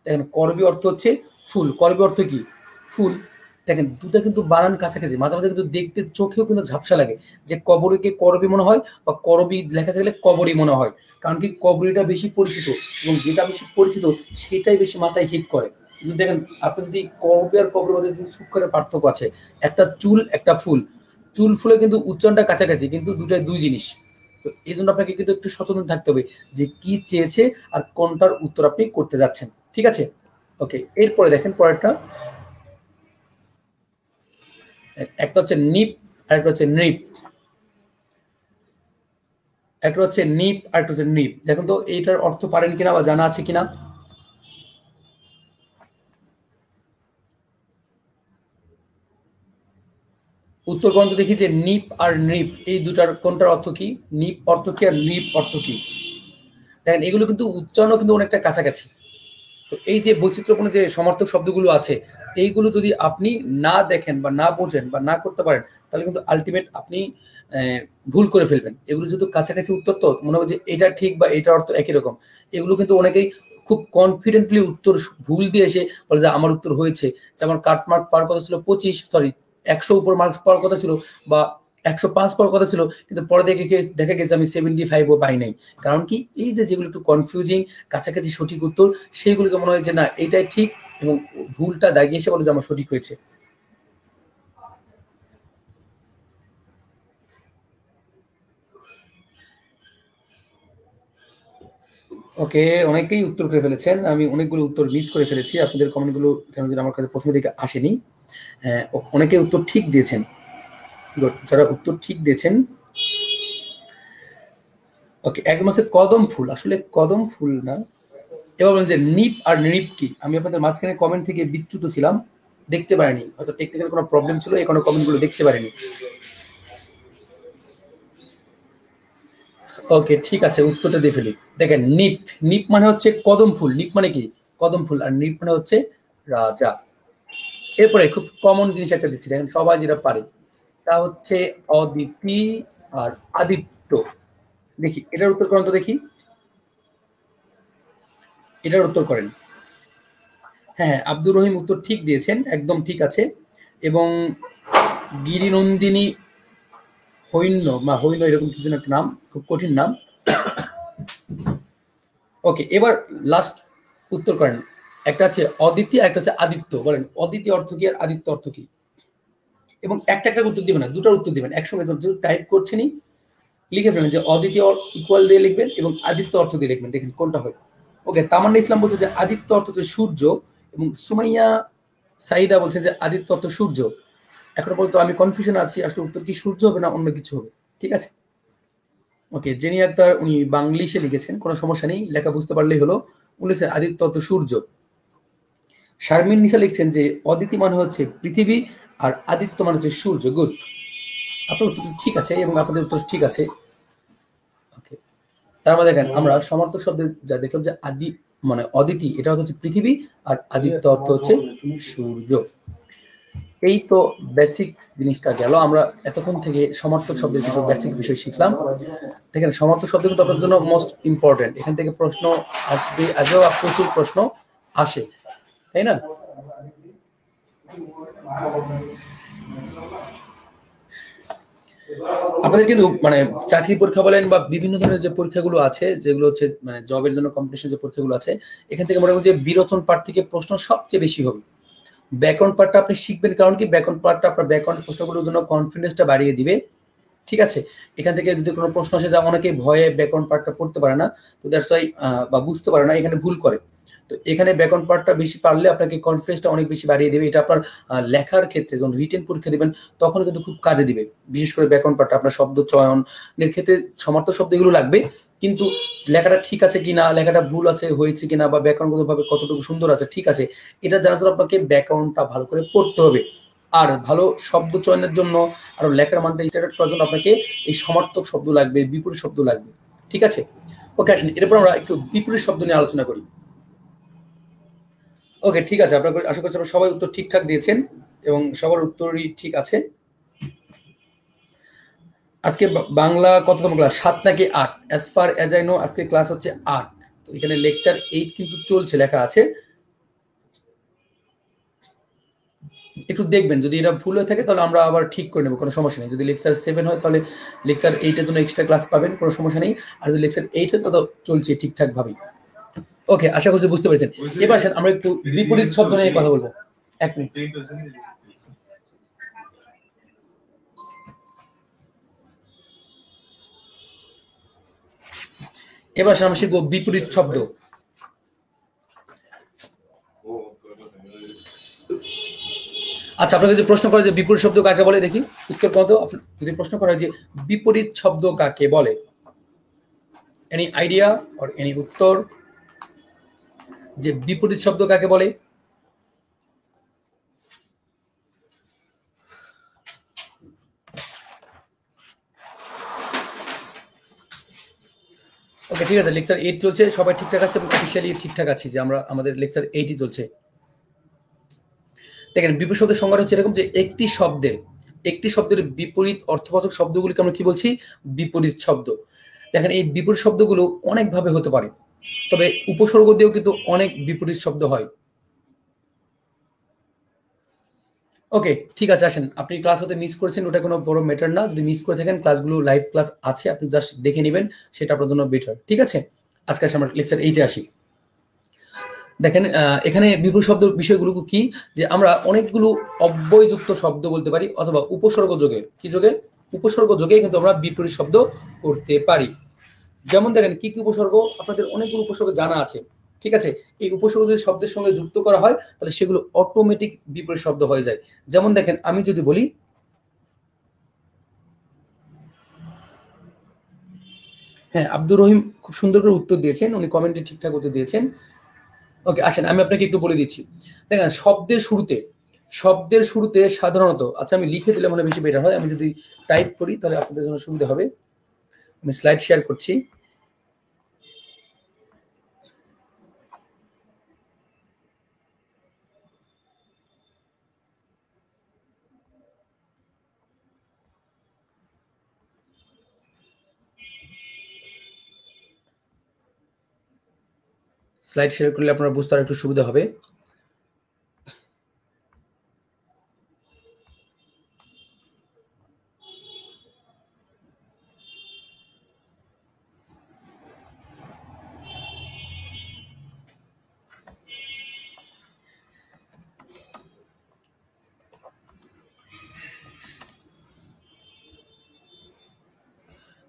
দেখেন করবী অর্থ হচ্ছে ফুল। করবী অর্থ কি? ফুল। দেখেন দুটা কিন্তু বানান কাছাকাছি, মাঝে মাঝে কিন্তু দেখতে চোখেও কিন্তু ঝাপসা লাগে যে কবরীকে করবী মনে হয় বা করবী লেখা থাকলে কবরী মনে হয়। কারণ কি কবরীটা বেশি পরিচিত এবং যেটা বেশি পরিচিত সেটাই বেশি মাথায় হিট করে। কিন্তু দেখেন আপনি যদি করবী আর কবরীর মধ্যে কিন্তু সূক্ষ্ম পার্থক্য আছে। একটা চুল একটা ফুল। চুল ফুলে কিন্তু উচ্চারণটা কাছাকাছি কিন্তু দুটাই দুই জিনিস। তো এই জন্য আপনাকে কিন্তু একটু সচেতন থাকতে হবে যে কি চেয়েছে আর কোনটার উত্তর আপনি করতে যাচ্ছেন। ঠিক আছে, ওকে এরপরে দেখেন পরেরটা। একটা হচ্ছে নিপ আর একটা হচ্ছে নৃপ। একটা হচ্ছে নিপ আর একটা হচ্ছে নৃপ। দেখুন তো এইটার অর্থ পারেন কিনা বা জানা আছে কিনা। উত্তর কোন তো দেখি যে নিপ আর নৃপ এই দুটার কোনটার অর্থ কি? নিপ অর্থ কি আর নৃপ অর্থ কি? দেখেন এগুলো কিন্তু উচ্চারণও কিন্তু অনেকটা কাছাকাছি। তো এই যে বৈচিত্র্যপূর্ণ যে সমার্থক শব্দগুলো আছে, এইগুলো যদি আপনি না দেখেন বা না বোঝেন বা না করতে পারেন, তাহলে কিন্তু আলটিমেট আপনি ভুল করে ফেলবেন। এগুলো যেহেতু কাছাকাছি উত্তর, তো মনে হবে যে এটা ঠিক বা এটার অর্থ একই রকম। এগুলো কিন্তু অনেকেই খুব কনফিডেন্টলি উত্তর ভুল দিয়ে এসে বলে যে আমার উত্তর হয়েছে। যেমন কাট মার্ক পাওয়ার কথা ছিল 25, সরি 100 উপর মার্কস পাওয়ার কথা ছিল বা 105 পাওয়ার কথা ছিল, কিন্তু পরে দেখা গেছে আমি 75ও পাই নাই। কারণ কি, এই যে যেগুলো একটু কনফিউজিং, কাছাকাছি সঠিক উত্তর, সেইগুলোকে মনে হয় যে না এটাই ঠিক, এবং ভুলটা দাগিয়ে এসে বলে যে আমার সঠিক হয়েছে। ওকে, অনেকেই উত্তর করে ফেলেছেন। আমি অনেকগুলো উত্তর মিস করে ফেলেছি। আপনাদের কমেন্টগুলো কেন যেন আমার কাছে প্রথমে দিকে আসেনি। অনেকে উত্তর ঠিক দিয়েছেন। গুড, যারা উত্তর ঠিক দিয়েছেন। ওকে, একদম আছে কদম ফুল, আসলে কদম ফুল না। এবার বলেন যে নিপ আর নিপ কি। আমি আপনাদের মাঝখানে কমেন্ট থেকে বিচ্যুত ছিলাম, দেখতে পারিনি, হয়তো টেকনিক্যাল কোনো প্রবলেম ছিল, এই কোনো কমেন্টগুলো দেখতে পারিনি। ওকে, ঠিক আছে, উত্তরটা দিয়ে ফেলি। দেখেন, নিপ, নিপ মানে হচ্ছে কদম ফুল। নিপ মানে কি, কদম ফুল। আর নিপ মানে হচ্ছে রাজা। এরপরে খুব কমন জিনিস একটা দিচ্ছি, দেখেন সবাই যেটা পারে, তা হচ্ছে অদিতি আর আদিত্য। দেখি এটার উত্তর করেন তো, দেখি এটার উত্তর করেন। হ্যাঁ, আব্দুর রহিম উত্তর ঠিক দিয়েছেন, একদম ঠিক আছে। এবং গিরিনন্দিনী হৈন্য বা হৈন্য এরকম কিছু একটা নাম, খুব কঠিন নাম। ওকে, এবার লাস্ট উত্তর করেন। একটা আছে অদিতি আর একটা হচ্ছে আদিত্য। বলেন অদিতি অর্থ কি আর আদিত্য অর্থ কি? এবং একটা একটা উত্তর দিবেন না, দুটার উত্তর দিবেন একসঙ্গে। যেহেতু টাইপ করছেনই, লিখে ফেলেন যে অদিতি ইকুয়াল দিয়ে লিখবেন এবং আদিত্য অর্থ দিয়ে লিখবেন, দেখেন কোনটা হয়। ওকে, তামান্না ইসলাম বলছে যে আদিত্য অর্থ হচ্ছে সূর্য, এবং সুমাইয়া সাইদা বলছেন যে আদিত্য অর্থ সূর্য। এখনো পর্যন্ত আমি কনফিউশন আছি, আসলে উত্তর কি সূর্য হবে না অন্য কিছু হবে। ঠিক আছে, ওকে। জেনি আক্তার উনি বাংলিশে লিখেছেন, কোনো সমস্যা নেই, লেখা বুঝতে পারলেই হলো। উনি লিখছেন আদিত্য অর্থ সূর্য। শারমিন নিশা লিখছেন যে অদিতি মানে হচ্ছে পৃথিবী আর আদিত্য মানে হচ্ছে সূর্য। গুড, আপনার উত্তর ঠিক আছে এবং আপনাদের উত্তর ঠিক আছে। ওকে, তার মানে দেখেন আমরা সমার্থক শব্দে যা দেখলাম যে আদি মানে অদিতি, এটা হচ্ছে পৃথিবী, আর আদিত্য অর্থ হচ্ছে সূর্য। এই তো বেসিক জিনিসটা গেল। আমরা এতক্ষণ থেকে সমার্থক শব্দের কিছু বেসিক বিষয় শিখলাম। দেখেন, সমার্থক শব্দ কিন্তু আপনাদের জন্য মোস্ট ইম্পর্টেন্ট। এখান থেকে প্রশ্ন আসবে, আগেও প্রচুর প্রশ্ন আসে, তাই না? আপনাদের কিন্তু মানে চাকরি পরীক্ষা বলেন বা বিভিন্ন ধরনের যে পরীক্ষাগুলো আছে, যেগুলো হচ্ছে মানে জবের জন্য কম্পিটিশন যে পরীক্ষাগুলো আছে, এখান থেকে মোটামুটি বিরোচন পাঠ থেকে প্রশ্ন সবচেয়ে বেশি হবে। ব্যাকরণ পার্টটা আপনি শিখবেন, কারণ কি ব্যাকরণ পার্টটা আপনার ব্যাকরণ প্রশ্নগুলোর জন্য কনফিডেন্সটা বাড়িয়ে দিবে। ঠিক আছে, এখান থেকে যদি কোনো প্রশ্ন আসে যা অনেকে ভয়ে ব্যাকরণ পার্টটা পড়তে পারে না, তো দ্যাটস ওয়াই বা বুঝতে পারে না, এখানে ভুল করে। তো এখানে ব্যাকরণ পার্টটা বেশি পারলে আপনাকে কনফিডেন্সটা অনেক বেশি বাড়িয়ে দেবে। এটা আপনার লেখার ক্ষেত্রে যখন রিটেন পরীক্ষা দিবেন তখন কিন্তু খুব কাজে দিবে। বিশেষ করে ব্যাকরণ পার্টটা আপনার শব্দ চয়নের ক্ষেত্রে সমার্থক শব্দ এগুলো লাগবে, কিন্তু লেখাটা ঠিক আছে কিনা, লেখাটা ভুল আছে হয়েছে কিনা, বা ব্যাকরণগতভাবে কতটুকু সুন্দর আছে ঠিক আছে, এটা জানার জন্য আপনাকে ব্যাকরণটা ভালো করে পড়তে হবে। আর ভালো শব্দ চয়নের জন্য আর লেখার মানটা স্ট্যান্ডার্ড করার জন্য আপনাকে এই সমার্থক শব্দ লাগবে, বিপরীত শব্দ লাগবে। ঠিক আছে, ওকে, আসেন এরপর আমরা একটু বিপরীত শব্দ নিয়ে আলোচনা করি। ওকে, ঠিক আছে, আপনার আশা করছি আপনারা সবাই উত্তর ঠিকঠাক দিয়েছেন এবং সবার উত্তরই ঠিক আছে। আজকে বাংলা কততম ক্লাস, 7 নাকি 8? As far as I know আজকে ক্লাস হচ্ছে 8। তো এখানে লেকচার 8 কিন্তু চলছে, লেখা আছে। একটু দেখবেন, যদি এটা ভুল হয়ে থাকে তাহলে আমরা আবার ঠিক করে নেবো, কোনো সমস্যা নেই। যদি লেকচার 7 হয় তাহলে লেকচার 8 এর জন্য এক্সট্রা ক্লাস পাবেন, কোনো সমস্যা নেই। আর যদি লেকচার 8 হয় তো চলছে ঠিকঠাক ভাবেই। ওকে, আশা করছি বুঝতে পেরেছেন। এবার আসেন আমরা একটু বিপরীত শব্দ নিয়ে কথা বলবো। 1 মিনিট। এবার আমরা শিখবো বিপরীত শব্দ। আচ্ছা, আপনাকে যদি প্রশ্ন করে যে বিপরীত শব্দ কাকে বলে, দেখি উত্তর কত। যদি প্রশ্ন করা হয় যে বিপরীত শব্দ কাকে বলে, এনি আইডিয়া অর এনি উত্তর, যে বিপরীত শব্দ কাকে বলে? ওকে, ঠিক আছে, লেকচার 8 চলছে, সবাই ঠিকঠাক আছে এবং অফিসিয়ালি ঠিকঠাক আছি যে আমরা আমাদের লেকচার 8ই চলছে। দেখেন বিপরীত শব্দের সংজ্ঞা হচ্ছে এরকম যে একটি শব্দের বিপরীত অর্থবাচক শব্দগুলিকে আমরা কি বলছি? বিপরীত শব্দ। দেখেন এই বিপরীত শব্দগুলো অনেকভাবে হতে পারে, তবে উপসর্গ দিয়েও কিন্তু অনেক বিপরীত শব্দ হয়। ওকে, ঠিক আছে, আসেন। আপনি ক্লাস হতে মিস করেছেন, ওটা কোনো বড় ম্যাটার না। যদি মিস করে থাকেন, ক্লাসগুলো লাইভ ক্লাস আছে, আপনি জাস্ট দেখে নেবেন, সেটা আপনার জন্য বেটার। ঠিক আছে, আজকে আমরা লেকচার 8-এ আসি। দেখেন এখানে বিপরীত শব্দ বিষয়গুলো কি, যে আমরা অনেকগুলো অব্যয়যুক্ত শব্দ বলতে পারি, অথবা উপসর্গ যোগে, কি যোগে? উপসর্গ যোগে কিন্তু আমরা বিপরীত শব্দ করতে পারি। যেমন দেখেন কি কি উপসর্গ, আপনাদের অনেকগুলো উপসর্গ জানা আছে। ঠিক আছে, এই উপসর্গ যদি শব্দের সঙ্গে যুক্ত করা হয়, তাহলে সেগুলো অটোমেটিক বিপরীত শব্দ হয়ে যায়। যেমন দেখেন আমি যদি বলি, হ্যাঁ আব্দুর রহিম খুব সুন্দর করে উত্তর দিয়েছেন, উনি কমেন্টে ঠিকঠাক উত্তর দিয়েছেন। ওকে, আসেন আমি আপনাকে একটু বলে দিচ্ছি। দেখেন শব্দের শুরুতে সাধারণত, আচ্ছা আমি লিখে দিলে মনে বেশি বেটার হয়, আমি যদি টাইপ করি তাহলে আপনাদের জন্য সুবিধা হবে। আমি স্লাইড শেয়ার করছি। স্লাইড শেয়ার করলে আপনার বুঝতে একটু সুবিধা হবে।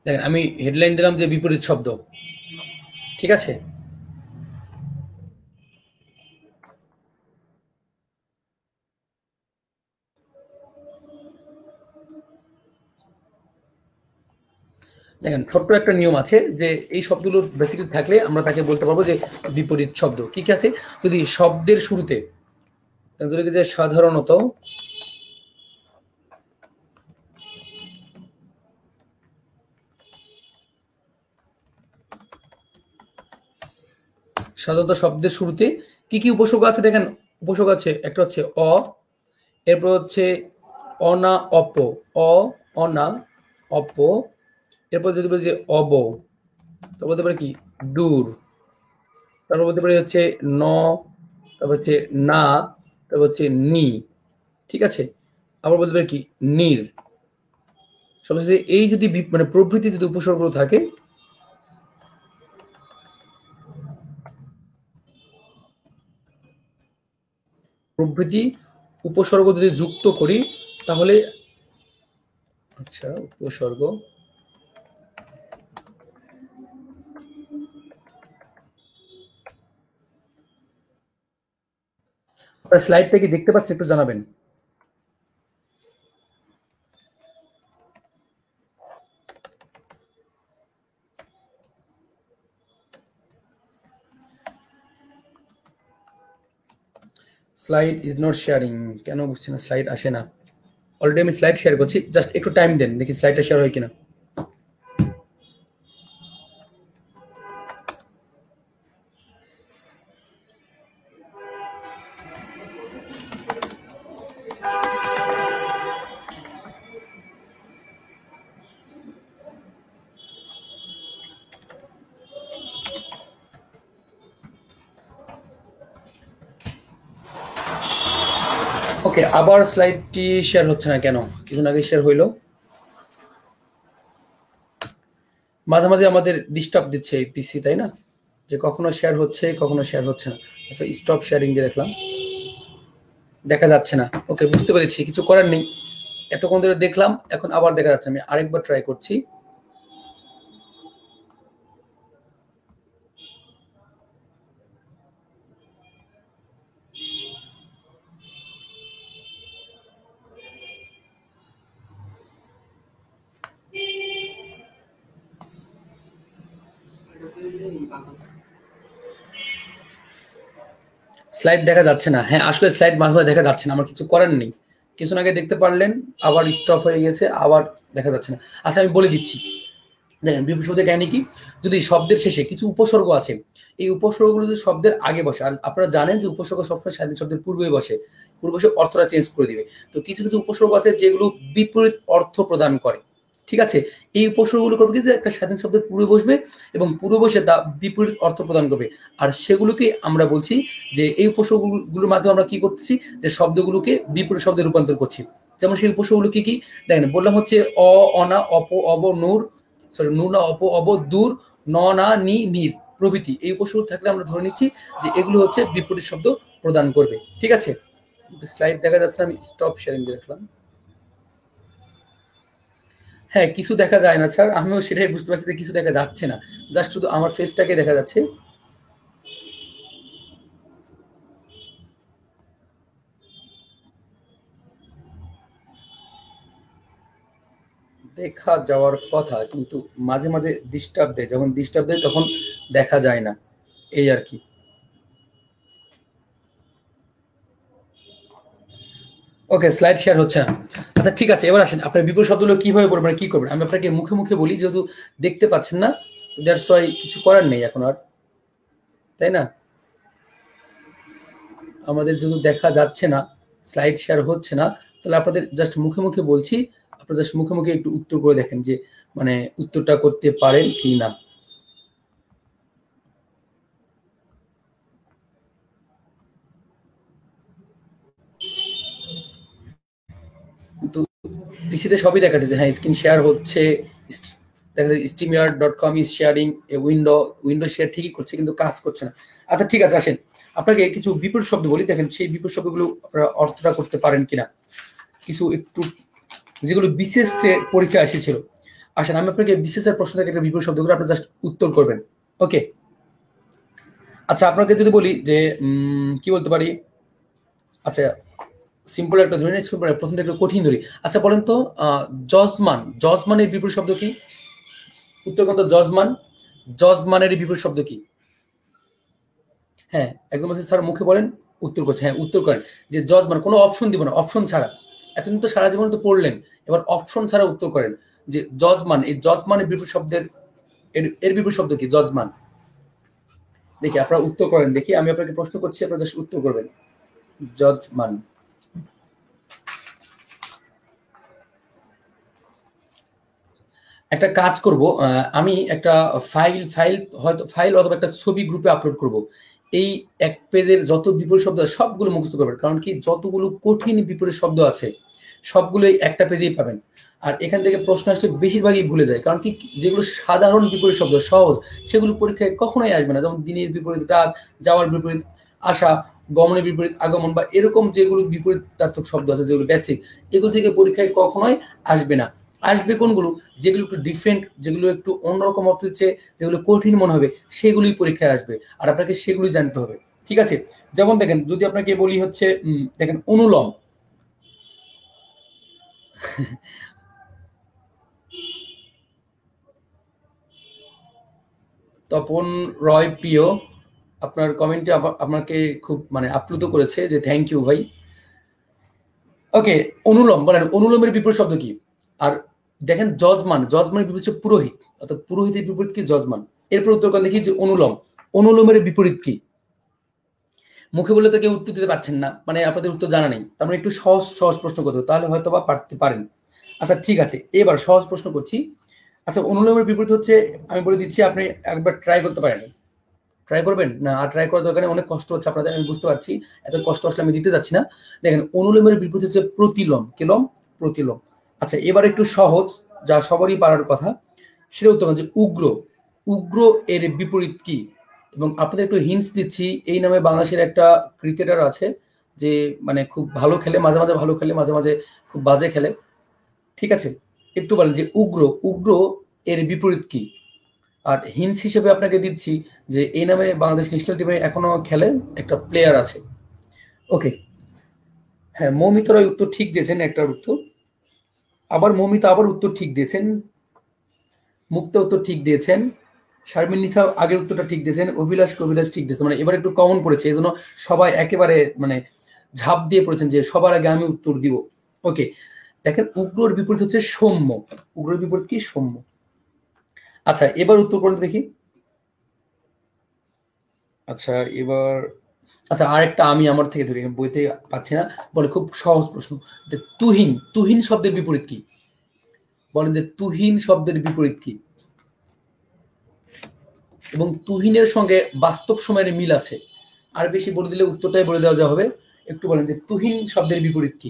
দেখেন আমি হেডলাইন দিলাম যে বিপরীত শব্দ। ঠিক আছে, দেখেন ছোট্ট একটা নিয়ম আছে, যে এই শব্দগুলো বেসিক্যালি থাকলে আমরা তাকে বলতে পারবো যে বিপরীত শব্দ। কি কি আছে? যদি শব্দের শুরুতে, যে সাধারণত, শব্দের শুরুতে কি কি উপসর্গ আছে? দেখেন উপসর্গ আছে, একটা হচ্ছে অ, এরপর হচ্ছে অনা অপ, অ অনা অপ, এরপর যদি বলি যে অব, তারপর বলতে পারে কি দূর, তারপর বলতে পারি হচ্ছে ন, তারপর হচ্ছে না, তারপর হচ্ছে নি। ঠিক আছে, আবার বলতে পারি কি নির। সবশেষে এই যদি মানে প্রভৃতি যদি উপসর্গ থাকে, প্রভৃতি উপসর্গ যদি যুক্ত করি, তাহলে আচ্ছা উপসর্গ, আপনার স্লাইডটা কি দেখতে পাচ্ছেন? একটু জানাবেন। স্লাইড ইজ নট শেয়ারিং, কেন বুঝছি না, স্লাইড আসে না। অলরেডি আমি স্লাইড শেয়ার করছি, জাস্ট একটু টাইম দেন, দেখি স্লাইডটা শেয়ার হয় কিনা। ওকে, আবার স্লাইডটি শেয়ার হচ্ছে না কেন? কিছুদিন আগে শেয়ার হইলো, মাঝে মাঝে আমাদের ডিস্টার্ব দিচ্ছে এই পিসি, তাই না? যে কখনো শেয়ার হচ্ছে, কখনো শেয়ার হচ্ছে না। আচ্ছা স্টপ শেয়ারিং দিয়ে রাখলাম, দেখা যাচ্ছে না। ওকে, বুঝতে পেরেছি, কিছু করার নেই। এতক্ষণ ধরে দেখলাম, এখন আবার দেখা যাচ্ছে। আমি আরেকবার ট্রাই করছি। স্লাইড দেখা যাচ্ছে না। হ্যাঁ আসলে স্লাইড মাঝে মাঝে দেখা যাচ্ছে না, আমার কিছু করার নেই। কিছুক্ষণ আগে দেখতে পারলেন, আবার স্টপ হয়ে গেছে, আবার দেখা যাচ্ছে না। আচ্ছা আমি বলে দিচ্ছি, দেখেন বিপরীত শব্দের কাহিনী কি, যদি শব্দের শেষে কিছু উপসর্গ আছে, এই উপসর্গগুলো যদি শব্দের আগে বসে, আর আপনারা জানেন যে উপসর্গ সবসময় স্বাধীন শব্দের পূর্বে বসে, পূর্বে বসে অর্থটা চেঞ্জ করে দিবে। তো কিছু কিছু উপসর্গ আছে যেগুলো বিপরীত অর্থ প্রদান করে, ঠিক আছে। এই উপসর্গগুলো করবে কি, যে একটা স্বাধীন শব্দের পূর্বে বসবে এবং পূর্বে বসে তা বিপরীত অর্থ প্রদান করবে। আর সেগুলোকে আমরা বলছি যে এই উপসর্গগুলোর মাধ্যমে আমরা কি করতেছি, যে শব্দগুলোকে বিপরীত শব্দে রূপান্তর করছি। যেমন সেই উপসর্গগুলো কি কি দেখেন, বললাম হচ্ছে অ, অনা, অপ, অব, নূর, সরি নূর না, অপ, অব, দূর, ন, না, নি, নির প্রভৃতি। এই উপসর্গ থাকলে আমরা ধরে নিচ্ছি যে এগুলো হচ্ছে বিপরীত শব্দ প্রদান করবে, ঠিক আছে। স্লাইড দেখা যাচ্ছে, আমি স্টপ শেয়ারিং দিয়ে রাখলাম। হ্যাঁ, কিছু দেখা যায় না স্যার, আমিও সেটাই বুঝতে পারছি যে কিছু দেখা যাচ্ছে না, জাস্ট শুধু আমার ফেসটাকে দেখা যাচ্ছে। দেখা যাওয়ার কথা, কিন্তু মাঝে মাঝে ডিস্টার্ব দেয়, যখন ডিস্টার্ব দেয় তখন দেখা যায় না, এই আর কি। ওকে, স্লাইড শেয়ার হচ্ছে না। আচ্ছা ঠিক আছে, এবার আসেন আপনার বিপরীত শব্দগুলো কিভাবে করবেন, কি করবেন। আমি আপনাকে মুখে মুখে বলি, যেহেতু দেখতে পাচ্ছেন না, দ্যাটস ওয়াই কিছু করার নেই এখন আর, তাই না। আমাদের যেহেতু দেখা যাচ্ছে না, স্লাইড শেয়ার হচ্ছে না, তাহলে আপনাদের জাস্ট মুখে মুখে বলছি, আপনারা জাস্ট মুখে মুখে একটু উত্তর করে দেখেন যে মানে উত্তরটা করতে পারেন কি না। কিন্তু পিসিতে সবই দেখাচ্ছে যে হ্যাঁ স্ক্রিন শেয়ার হচ্ছে, দেখা যাচ্ছে streamyard.com is sharing a window share ঠিকই করছে, কিন্তু কাজ করছে না। আচ্ছা ঠিক আছে, আসেন আপনাকে কিছু বিপরীত শব্দ বলি, দেখেন সেই বিপরীত শব্দগুলো আপনারা অর্থটা করতে পারেন কিনা, কিছু একটু যেগুলো বিশেষ যে পরীক্ষা এসেছিল। আসেন আমি আপনাকে বিশেষের প্রশ্ন থেকে একটা বিপরীত শব্দগুলো আপনি জাস্ট উত্তর করবেন, ওকে। আচ্ছা আপনাকে যদি বলি যে কি বলতে পারি, আচ্ছা সিম্পল একটা ধরে নিই, সিম্পল প্রথমটা একটু কঠিন ধরি। আচ্ছা বলেন তো জজমান, জজমানের বিপরীত শব্দ কি? উত্তর কোন তো জজমান, জজমানের বিপরীত শব্দ কি? হ্যাঁ একদম স্যার মুখে বলেন, উত্তর করছে, হ্যাঁ উত্তর করেন যে জজমান, কোনো অপশন দিব না, অপশন ছাড়া। এতদিন তো সারা জীবন তো পড়লেন, এবার অপশন ছাড়া উত্তর করেন যে জজমান, এই জজমানের বিপরীত শব্দের এর বিপরীত শব্দ কি? জজমান। দেখি আপনারা উত্তর করেন, দেখি আমি আপনাকে প্রশ্ন করছি, আপনারা জাস্ট উত্তর করবেন। জজমান। একটা কাজ করব, আমি একটা ফাইল হয়তো ফাইল অথবা একটা ছবি গ্রুপে আপলোড করব। এই এক পেজের যত বিপরীত শব্দ আছে সবগুলো মুখস্থ করবেন, কারণ কি যতগুলো কঠিন বিপরীত শব্দ আছে সবগুলোই একটা পেজেই পাবেন। আর এখান থেকে প্রশ্ন আসলে বেশিরভাগই ভুলে যায়, কারণ কি যেগুলো সাধারণ বিপরীত শব্দ সহজ, সেগুলো পরীক্ষায় কখনোই আসবে না। যেমন দিনের বিপরীত রাত, যাওয়ার বিপরীত আসা, গমনের বিপরীত আগমন, বা এরকম যেগুলো বিপরীতার্থক শব্দ আছে যেগুলো বেসিক, এগুলো থেকে পরীক্ষায় কখনোই আসবে না। আসবে কোনগুলো, যেগুলো একটু ডিফারেন্ট, যেগুলো একটু অন্যরকম অর্থ হচ্ছে, যেগুলো কঠিন মনে হবে, সেগুলোই পরীক্ষায় আসবে, আর আপনাকে সেগুলোই জানতে হবে, ঠিক আছে। যেমন দেখেন যদি আপনাকে বলি হচ্ছে দেখেন অনুলম, তপন রয় প্রিয়, আপনার কমেন্টে আপনাকে খুব মানে আপ্লুত করেছে, যে থ্যাংক ইউ ভাই। ওকে, অনুলোম বলেন, অনুলোমের বিপরীত শব্দ কি? আর দেখেন জজমান, জজমানের বিপরীত হচ্ছে পুরোহিত, অর্থাৎ পুরোহিতের বিপরীত কি? জজমান। এরপর উত্তর করেন দেখি যে অনুলোম, অনুলোমের বিপরীত কি? মুখে বলে তো কেউ উত্তর দিতে পারছেন না, মানে আপনাদের উত্তর জানা নেই, তার মানে একটু সহজ সহজ প্রশ্ন করতে হবে, তাহলে হয়তো বা পারতে পারেন। আচ্ছা ঠিক আছে, এবার সহজ প্রশ্ন করছি। আচ্ছা অনুলোমের বিপরীত হচ্ছে, আমি বলে দিচ্ছি, আপনি একবার ট্রাই করতে পারেন। ট্রাই করবেন না? আর ট্রাই করার দরকার নেই, অনেক কষ্ট হচ্ছে আপনাদের, আমি বুঝতে পারছি, এত কষ্ট আসলে আমি দিতে যাচ্ছি না। দেখেন অনুলোমের বিপরীত হচ্ছে প্রতিলোম, কিলোম, প্রতিলোম। আচ্ছা এবার একটু সহজ, যা সবারই পারার কথা, সেটা উত্তর যে উগ্র, উগ্র এর বিপরীত কি? এবং আপনাদের একটু হিন্টস দিচ্ছি, এই নামে বাংলাদেশের একটা ক্রিকেটার আছে, যে মানে খুব ভালো খেলে, মাঝে মাঝে ভালো খেলে, মাঝে মাঝে খুব বাজে খেলে, ঠিক আছে। একটু বলেন যে উগ্র, উগ্র এর বিপরীত কি? আর হিন্টস হিসেবে আপনাকে দিচ্ছি যে এই নামে বাংলাদেশ ন্যাশনাল টিমে এখনো খেলে একটা প্লেয়ার আছে, ওকে। হ্যাঁ মৌমিতা রায় উত্তর ঠিক দিয়েছেন, একটার উত্তর। আবার মৌমিতা আবার উত্তর ঠিক দিয়েছেন, মুক্তা উত্তর ঠিক দিয়েছেন, শারমিন নিসা আগের উত্তরটা ঠিক দিয়েছেন, অভিলাষ কবিলাস ঠিক দিয়েছেন, মানে এবার একটু কমন পড়েছে, এই জন্য সবাই একেবারে মানে ঝাঁপ দিয়ে পড়েছেন যে সবার আগে আমি উত্তর দিব, ওকে। দেখেন উগ্রর বিপরীত হচ্ছে সৌম্য, উগ্রর বিপরীত কি? সৌম্য। আচ্ছা এবার উত্তর করুন দেখি। আচ্ছা এবার, আচ্ছা আরেকটা আমি আমার থেকে ধরি, বইতে পাচ্ছি না। বলে খুব সহজ প্রশ্ন, যে তুহিন, তুহিন শব্দের বিপরীত কি? বলেন যে তুহিন শব্দের বিপরীত কি? এবং তুহিনের সঙ্গে বাস্তব সময়ের মিল আছে। আর বেশি বলে দিলে উত্তরটাই বলে দেওয়া হবে। একটু বলেন যে তুহিন শব্দের বিপরীত কি?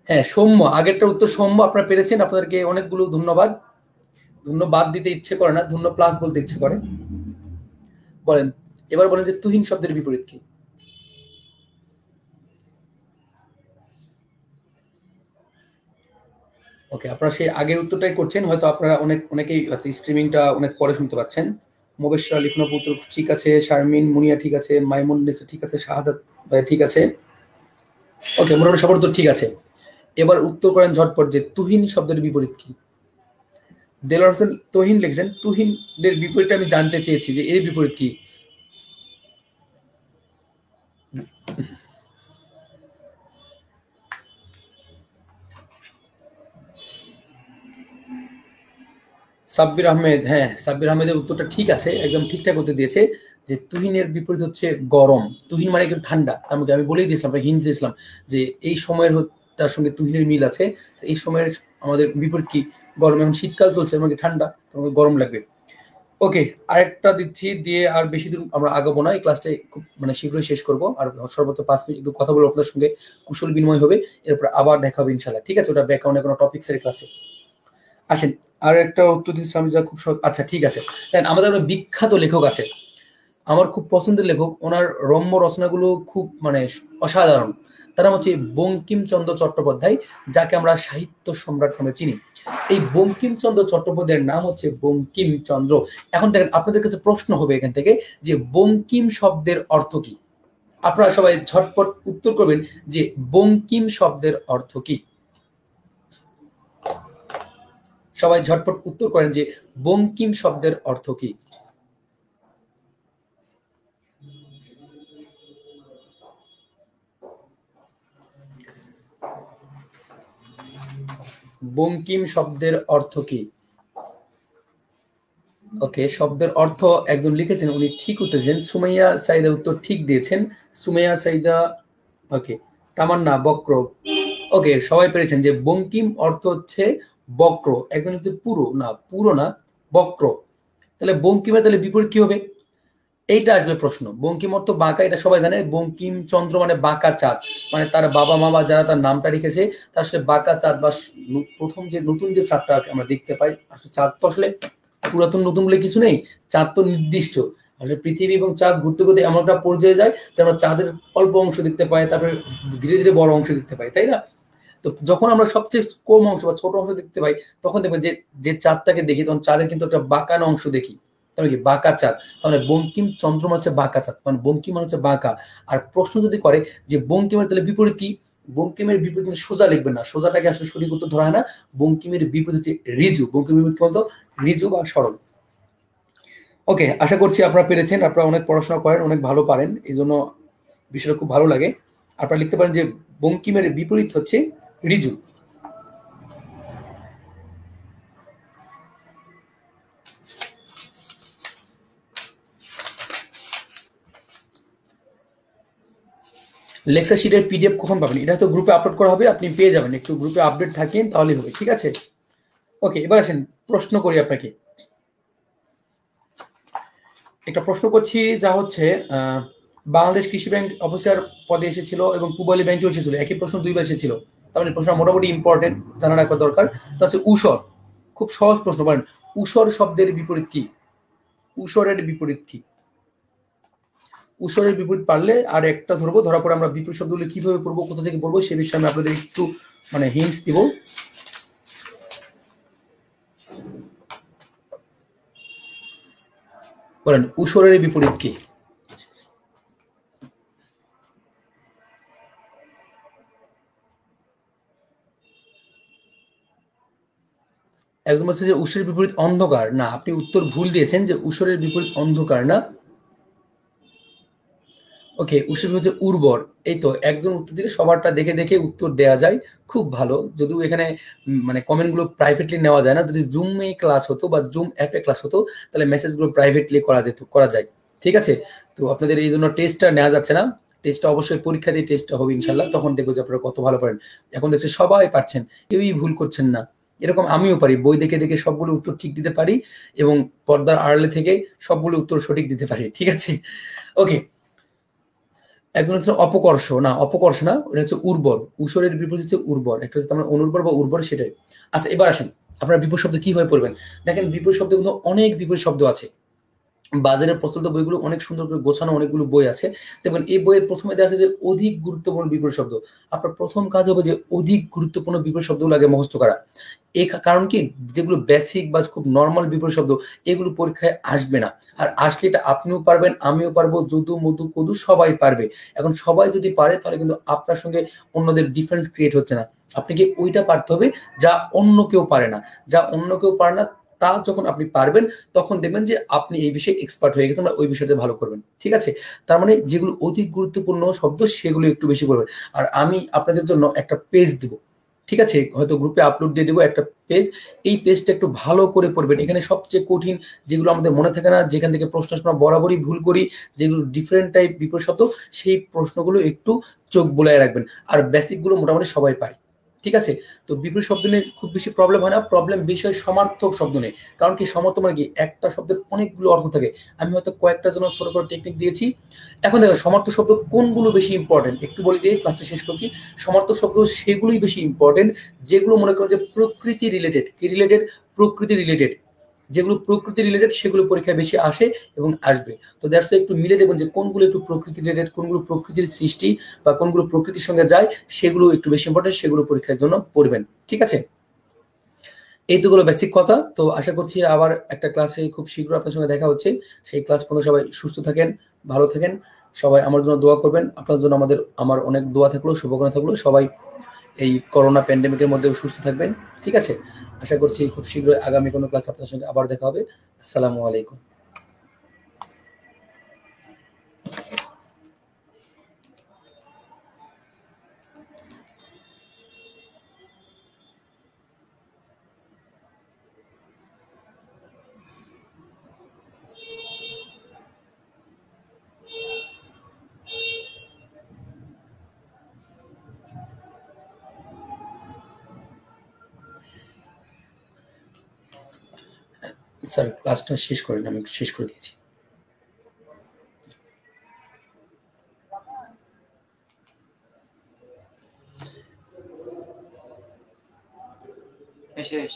হ্যাঁ সৌম্য, আগেরটার উত্তর সৌম্য, আপনারা পেরেছেন, আপনাদেরকে অনেকগুলো ধন্যবাদ। ধন্যবাদ দিতে ইচ্ছে করে না, ধন্য প্লাস বলতে ইচ্ছে করে। বলেন, এবার বলেন যে তুহিন শব্দের বিপরীত কি? ওকে, আপনারা সেই আগের উত্তরটাই করছেন, হয়তো আপনারা অনেকেই স্ট্রিমিংটা অনেক পরে শুনতে পাচ্ছেন। মোবেশ্বর লিখনো পুত্র ঠিক আছে, শারমিন মুনিয়া ঠিক আছে, মাইমুন নেসা ঠিক আছে, শাহাদাত ভাই ঠিক আছে। ওকে, মোটামুটি সবার উত্তর ঠিক আছে। এবার উত্তর করেন ঝটপট যে তুহিন শব্দের বিপরীত কি? দেলোয়ার হোসেন তহিন লিখছেন, তুহিনের বিপরীতটা আমি জানতে চেয়েছি যে এর বিপরীত কি। সাব্বির আহমেদ, হ্যাঁ সাব্বির আহমেদের উত্তরটা ঠিক আছে, একদম ঠিকঠাক উত্তর দিয়েছে। যে তুহিনের বিপরীত হচ্ছে গরম। তুহিন মানে একটু ঠান্ডা, তার মধ্যে আমি বলেই দিয়েছিলাম, হিন্ট দিয়েছিলাম যে এই সময়ের তার সঙ্গে তুহিনের মিল আছে। এই সময়ের আমাদের বিপরীত কি? গরম। এখন শীতকাল চলছে, আমাকে ঠান্ডা, তোমাকে গরম লাগবে। ওকে, আরেকটা দিচ্ছি, দিয়ে আর বেশি দূর আমরা আগাবো না, এই ক্লাসটা খুব মানে শীঘ্রই শেষ করবো। আর সর্বোচ্চ 5 মিনিট একটু কথা বলে আপনাদের সঙ্গে কুশল বিনিময় হবে, এরপর আবার দেখা হবে ইনশাল্লাহ। ঠিক আছে, ওটা ব্যাকগ্রাউন্ডে কোনো টপিক্সের ক্লাসে। আসেন, আর একটা উত্তর দিচ্ছি আমি, যা খুব আচ্ছা ঠিক আছে। তাই আমাদের একটা বিখ্যাত লেখক আছে, আমার খুব পছন্দের লেখক, ওনার রম্য রচনাগুলো খুব মানে অসাধারণ। তার নাম হচ্ছে বঙ্কিমচন্দ্র চট্টোপাধ্যায়, যাকে আমরা সাহিত্য সম্রাট নামে চিনি। এই বঙ্কিমচন্দ্র চট্টোপাধ্যায়ের নাম হচ্ছে বঙ্কিমচন্দ্র। এখন দেখেন, আপনাদের কাছে প্রশ্ন হবে এখান থেকে যে বঙ্কিম শব্দের অর্থ কি? আপনারা সবাই ঝটপট উত্তর করবেন যে বঙ্কিম শব্দের অর্থ কি। সবাই ঝটপট উত্তর করেন যে বঙ্কিম শব্দের অর্থ কি। বঙ্কিম শব্দের অর্থ কি? ওকে, শব্দের অর্থ একজন লিখেছেন, উনি ঠিক উত্তর দিয়েছেন, সুমাইয়া সাইদা উত্তর ঠিক দিয়েছেন। সুমাইয়া সাইদা, ওকে। তামান্না বক্র, ওকে, সবাই পেরেছেন যে বঙ্কিম অর্থ হচ্ছে বক্র। একজন হচ্ছে পুরো না, পুরো না, বক্র। তাহলে বঙ্কিমের তাহলে বিপরীত কি হবে? এইটা আসবে প্রশ্ন। বঙ্কিম অর্থ বাঁকা, এটা সবাই জানে। বঙ্কিম চন্দ্র মানে বাঁকা চাঁদ, মানে তার বাবা মামা যারা তার নামটা রেখেছে, তার সাথে বাঁকা চাঁদ বা প্রথম যে নতুন যে চাঁদটা আমরা দেখতে পাই, আসলে চাঁদ তো আসলে পুরাতন নতুন বলে কিছু নেই, চাঁদ তো নির্দিষ্ট। আসলে পৃথিবী এবং চাঁদ ঘুরতে ঘুরতে এমন একটা পর্যায়ে যায় যে আমরা চাঁদের অল্প অংশ দেখতে পাই, তারপরে ধীরে ধীরে বড় অংশ দেখতে পাই, তাই না? তো যখন আমরা সবচেয়ে কম অংশ বা ছোট অংশ দেখতে পাই, তখন দেখবেন যে যে চাঁদটাকে দেখি, তখন চাঁদের কিন্তু একটা বাঁকানো অংশ দেখি, তাহলে কি বাঁকা চাঁদ। তাহলে বঙ্কিম চন্দ্রমা হচ্ছে বাঁকা চাঁদ, মানে বঙ্কিম মানে হচ্ছে বাঁকা। আর প্রশ্ন যদি করে যে বঙ্কিমের তাহলে বিপরীত কি, বঙ্কিমের বিপরীত সোজা লিখবেন না, সোজাটাকে আসলে সঠিক উত্তর ধরা হয় না। বঙ্কিমের বিপরীত হচ্ছে ঋজু। বঙ্কিমের বিপরীত বলতো ঋজু বা সরল। ওকে, আশা করছি আপনারা পেরেছেন, আপনারা অনেক পড়াশোনা করেন, অনেক ভালো পারেন, এই জন্য বিষয়টা খুব ভালো লাগে। আপনারা লিখতে পারেন যে বঙ্কিমের বিপরীত হচ্ছে ঋজু। লেকচার শিটের পিডিএফ কখন পাবেন? এটা তো গ্রুপে আপলোড করা হবে, আপনি পেয়ে যাবেন, একটু গ্রুপে আপডেট থাকেন তাহলেই হবে। ঠিক আছে, ওকে, এবার আসেন প্রশ্ন করি আপনাকে। একটা প্রশ্ন করছি, যা হচ্ছে বাংলাদেশ কৃষি ব্যাংক অফিসার পদে এসেছিল এবং পূবালী ব্যাংকেও এসেছিল, একই প্রশ্ন দুইবার এসেছিল। তার মানে প্রশ্ন মোটামুটি ইম্পর্টেন্ট, জানা রাখা দরকার। তা হচ্ছে উসর। খুব সহজ প্রশ্ন, বলেন উসর শব্দের বিপরীত কি? উসরের বিপরীত কি? উসরের বিপরীত পারলে আর একটা ধরবো, ধরার পরে আমরা বিপরীত শব্দগুলো কিভাবে পড়বো, কোথা থেকে পড়বো, সে বিষয়ে আমি আপনাদের একটু মানে হিন্টস দিব। বলেন উসরের বিপরীত কি? একজন বলছে যে উসরের বিপরীত অন্ধকার, না, আপনি উত্তর ভুল দিয়েছেন, যে উসরের বিপরীত অন্ধকার না। ওকে, উৎসব হচ্ছে উর্বর। এই তো একজন উত্তর দিলে সবারটা দেখে দেখে উত্তর দেওয়া যায়, খুব ভালো। যদিও এখানে মানে কমেন্টগুলো প্রাইভেটলি নেওয়া যায় না। যদি জুমে ক্লাস হতো বা জুম অ্যাপে ক্লাস হতো তাহলে মেসেজগুলো প্রাইভেটলি করা যায়। ঠিক আছে? তো আপনাদের এই জন্য টেস্টটা নেওয়া যাচ্ছে না। টেস্টটা অবশ্যই পরীক্ষা দিয়ে টেস্টটা হবে ইনশাল্লাহ, তখন দেখবো যে আপনারা কত ভালো পারেন। এখন দেখছি সবাই পারছেন, কেউই ভুল করছেন না। এরকম আমিও পারি, বই দেখে দেখে সবগুলো উত্তর ঠিক দিতে পারি এবং পর্দার আড়ালে থেকে সবগুলো উত্তর সঠিক দিতে পারি। ঠিক আছে? ওকে, একজন হচ্ছে অপকর্ষ, না অপকর্ষ না, ওটা হচ্ছে উর্বর। ঊষরের বিপরীত হচ্ছে উর্বর, একটা হচ্ছে আমরা অনুর্বর বা উর্বর, সেটাই। আচ্ছা, এবার আসেন আপনারা বিপরীত শব্দ কিভাবে পড়বেন। দেখেন বিপরীত শব্দ কিন্তু অনেক বিপরীত শব্দ আছে। বাজারে প্রচলিত বইগুলো অনেক সুন্দর করে গোছানো অনেকগুলো বই আছে। দেখবেন এই বইয়ের প্রথমে দেওয়া আছে যে অধিক গুরুত্বপূর্ণ বিপরীত শব্দ। আপনার প্রথম কাজ হবে যে অধিক গুরুত্বপূর্ণ বিপরীত শব্দগুলো আগে মুখস্থ করা। কারণ কি, যেগুলো বেসিক বা খুব নর্মাল বিপরীত শব্দ এগুলো পরীক্ষায় আসবে না। আর আসলে এটা আপনিও পারবেন, আমিও পারবো, যদু মধু কদু সবাই পারবে। এখন সবাই যদি পারে তাহলে কিন্তু আপনার সঙ্গে অন্যদের ডিফারেন্স ক্রিয়েট হচ্ছে না। আপনাকে ওইটা পারতে হবে যা অন্য কেউ পারে না। যা অন্য কেউ পারে না তা যখন আপনি পারবেন, তখন দেখবেন যে আপনি এই বিষয়ে এক্সপার্ট হয়ে গেছেন বা ওই বিষয়টা ভালো করবেন। ঠিক আছে? তার মানে যেগুলো অধিক গুরুত্বপূর্ণ শব্দ সেগুলো একটু বেশি করবেন। আর আমি আপনাদের জন্য একটা পেজ দিব। ঠিক আছে? হয়তো গ্রুপে আপলোড দিয়ে দেবো একটা পেজ। এই পেজটা একটু ভালো করে পড়বেন। এখানে সবচেয়ে কঠিন যেগুলো আমাদের মনে থাকে না, যেখান থেকে প্রশ্ন আসে আমরা বরাবরই ভুল করি, যেগুলো ডিফারেন্ট টাইপ বিপরীত শব্দ, সেই প্রশ্নগুলো একটু চোখ বুলায় রাখবেন। আর বেসিক গুলো মোটামুটি সবাই পারে। ঠিক আছে? তো বিপরীত শব্দ নিয়ে খুব বেশি প্রবলেম হয় না। প্রবলেম বেশি হয় সমার্থক শব্দ নিয়ে। কারণ কি, সমার্থক মানে কি, একটা শব্দের অনেকগুলো অর্থ থাকে। আমি হয়তো কয়েকটার জন্য ছোট করে টেকনিক দিয়েছি। এখন দেখেন সমার্থক শব্দ কোনগুলো বেশি ইম্পর্টেন্ট একটু বলে দিয়ে ক্লাসটা শেষ করছি। সমার্থক শব্দ সেগুলোই বেশি ইম্পর্টেন্ট যেগুলো মনে করেন যে প্রকৃতি রিলেটেড। কি রিলেটেড? প্রকৃতি রিলেটেড। যেগুলো প্রকৃতি রিলেটেড সেগুলো পরীক্ষায় বেশি আসে এবং আসবে। তো দ্যাটস একটু মিলে দেখবেন যে কোনগুলো একটু প্রকৃতি রিলেটেড, কোনগুলো প্রকৃতির সৃষ্টি বা কোনগুলো প্রকৃতির সঙ্গে যায়, সেগুলো একটু বেশি ইম্পর্টেন্ট, সেগুলো পরীক্ষার জন্য পড়বেন। ঠিক আছে? এইটুকুলো বেসিক কথা। তো আশা করছি আবার একটা ক্লাসে খুব শীঘ্র আপনার সঙ্গে দেখা হচ্ছে। সেই ক্লাস পর্যন্ত সবাই সুস্থ থাকেন, ভালো থাকেন। সবাই আমার জন্য দোয়া করবেন। আপনার জন্য আমার অনেক দোয়া থাকলো, শুভকামনা থাকলো। সবাই এই করোনা প্যান্ডেমিকের মধ্যেও সুস্থ থাকবেন। ঠিক আছে? আশা করছি খুব শীঘ্রই আগামী কোনো ক্লাস আপনার সঙ্গে আবার দেখা হবে। আসসালামু আলাইকুম। স্যার ক্লাসটা শেষ করেন, আমি শেষ করে দিয়েছি। শেষ।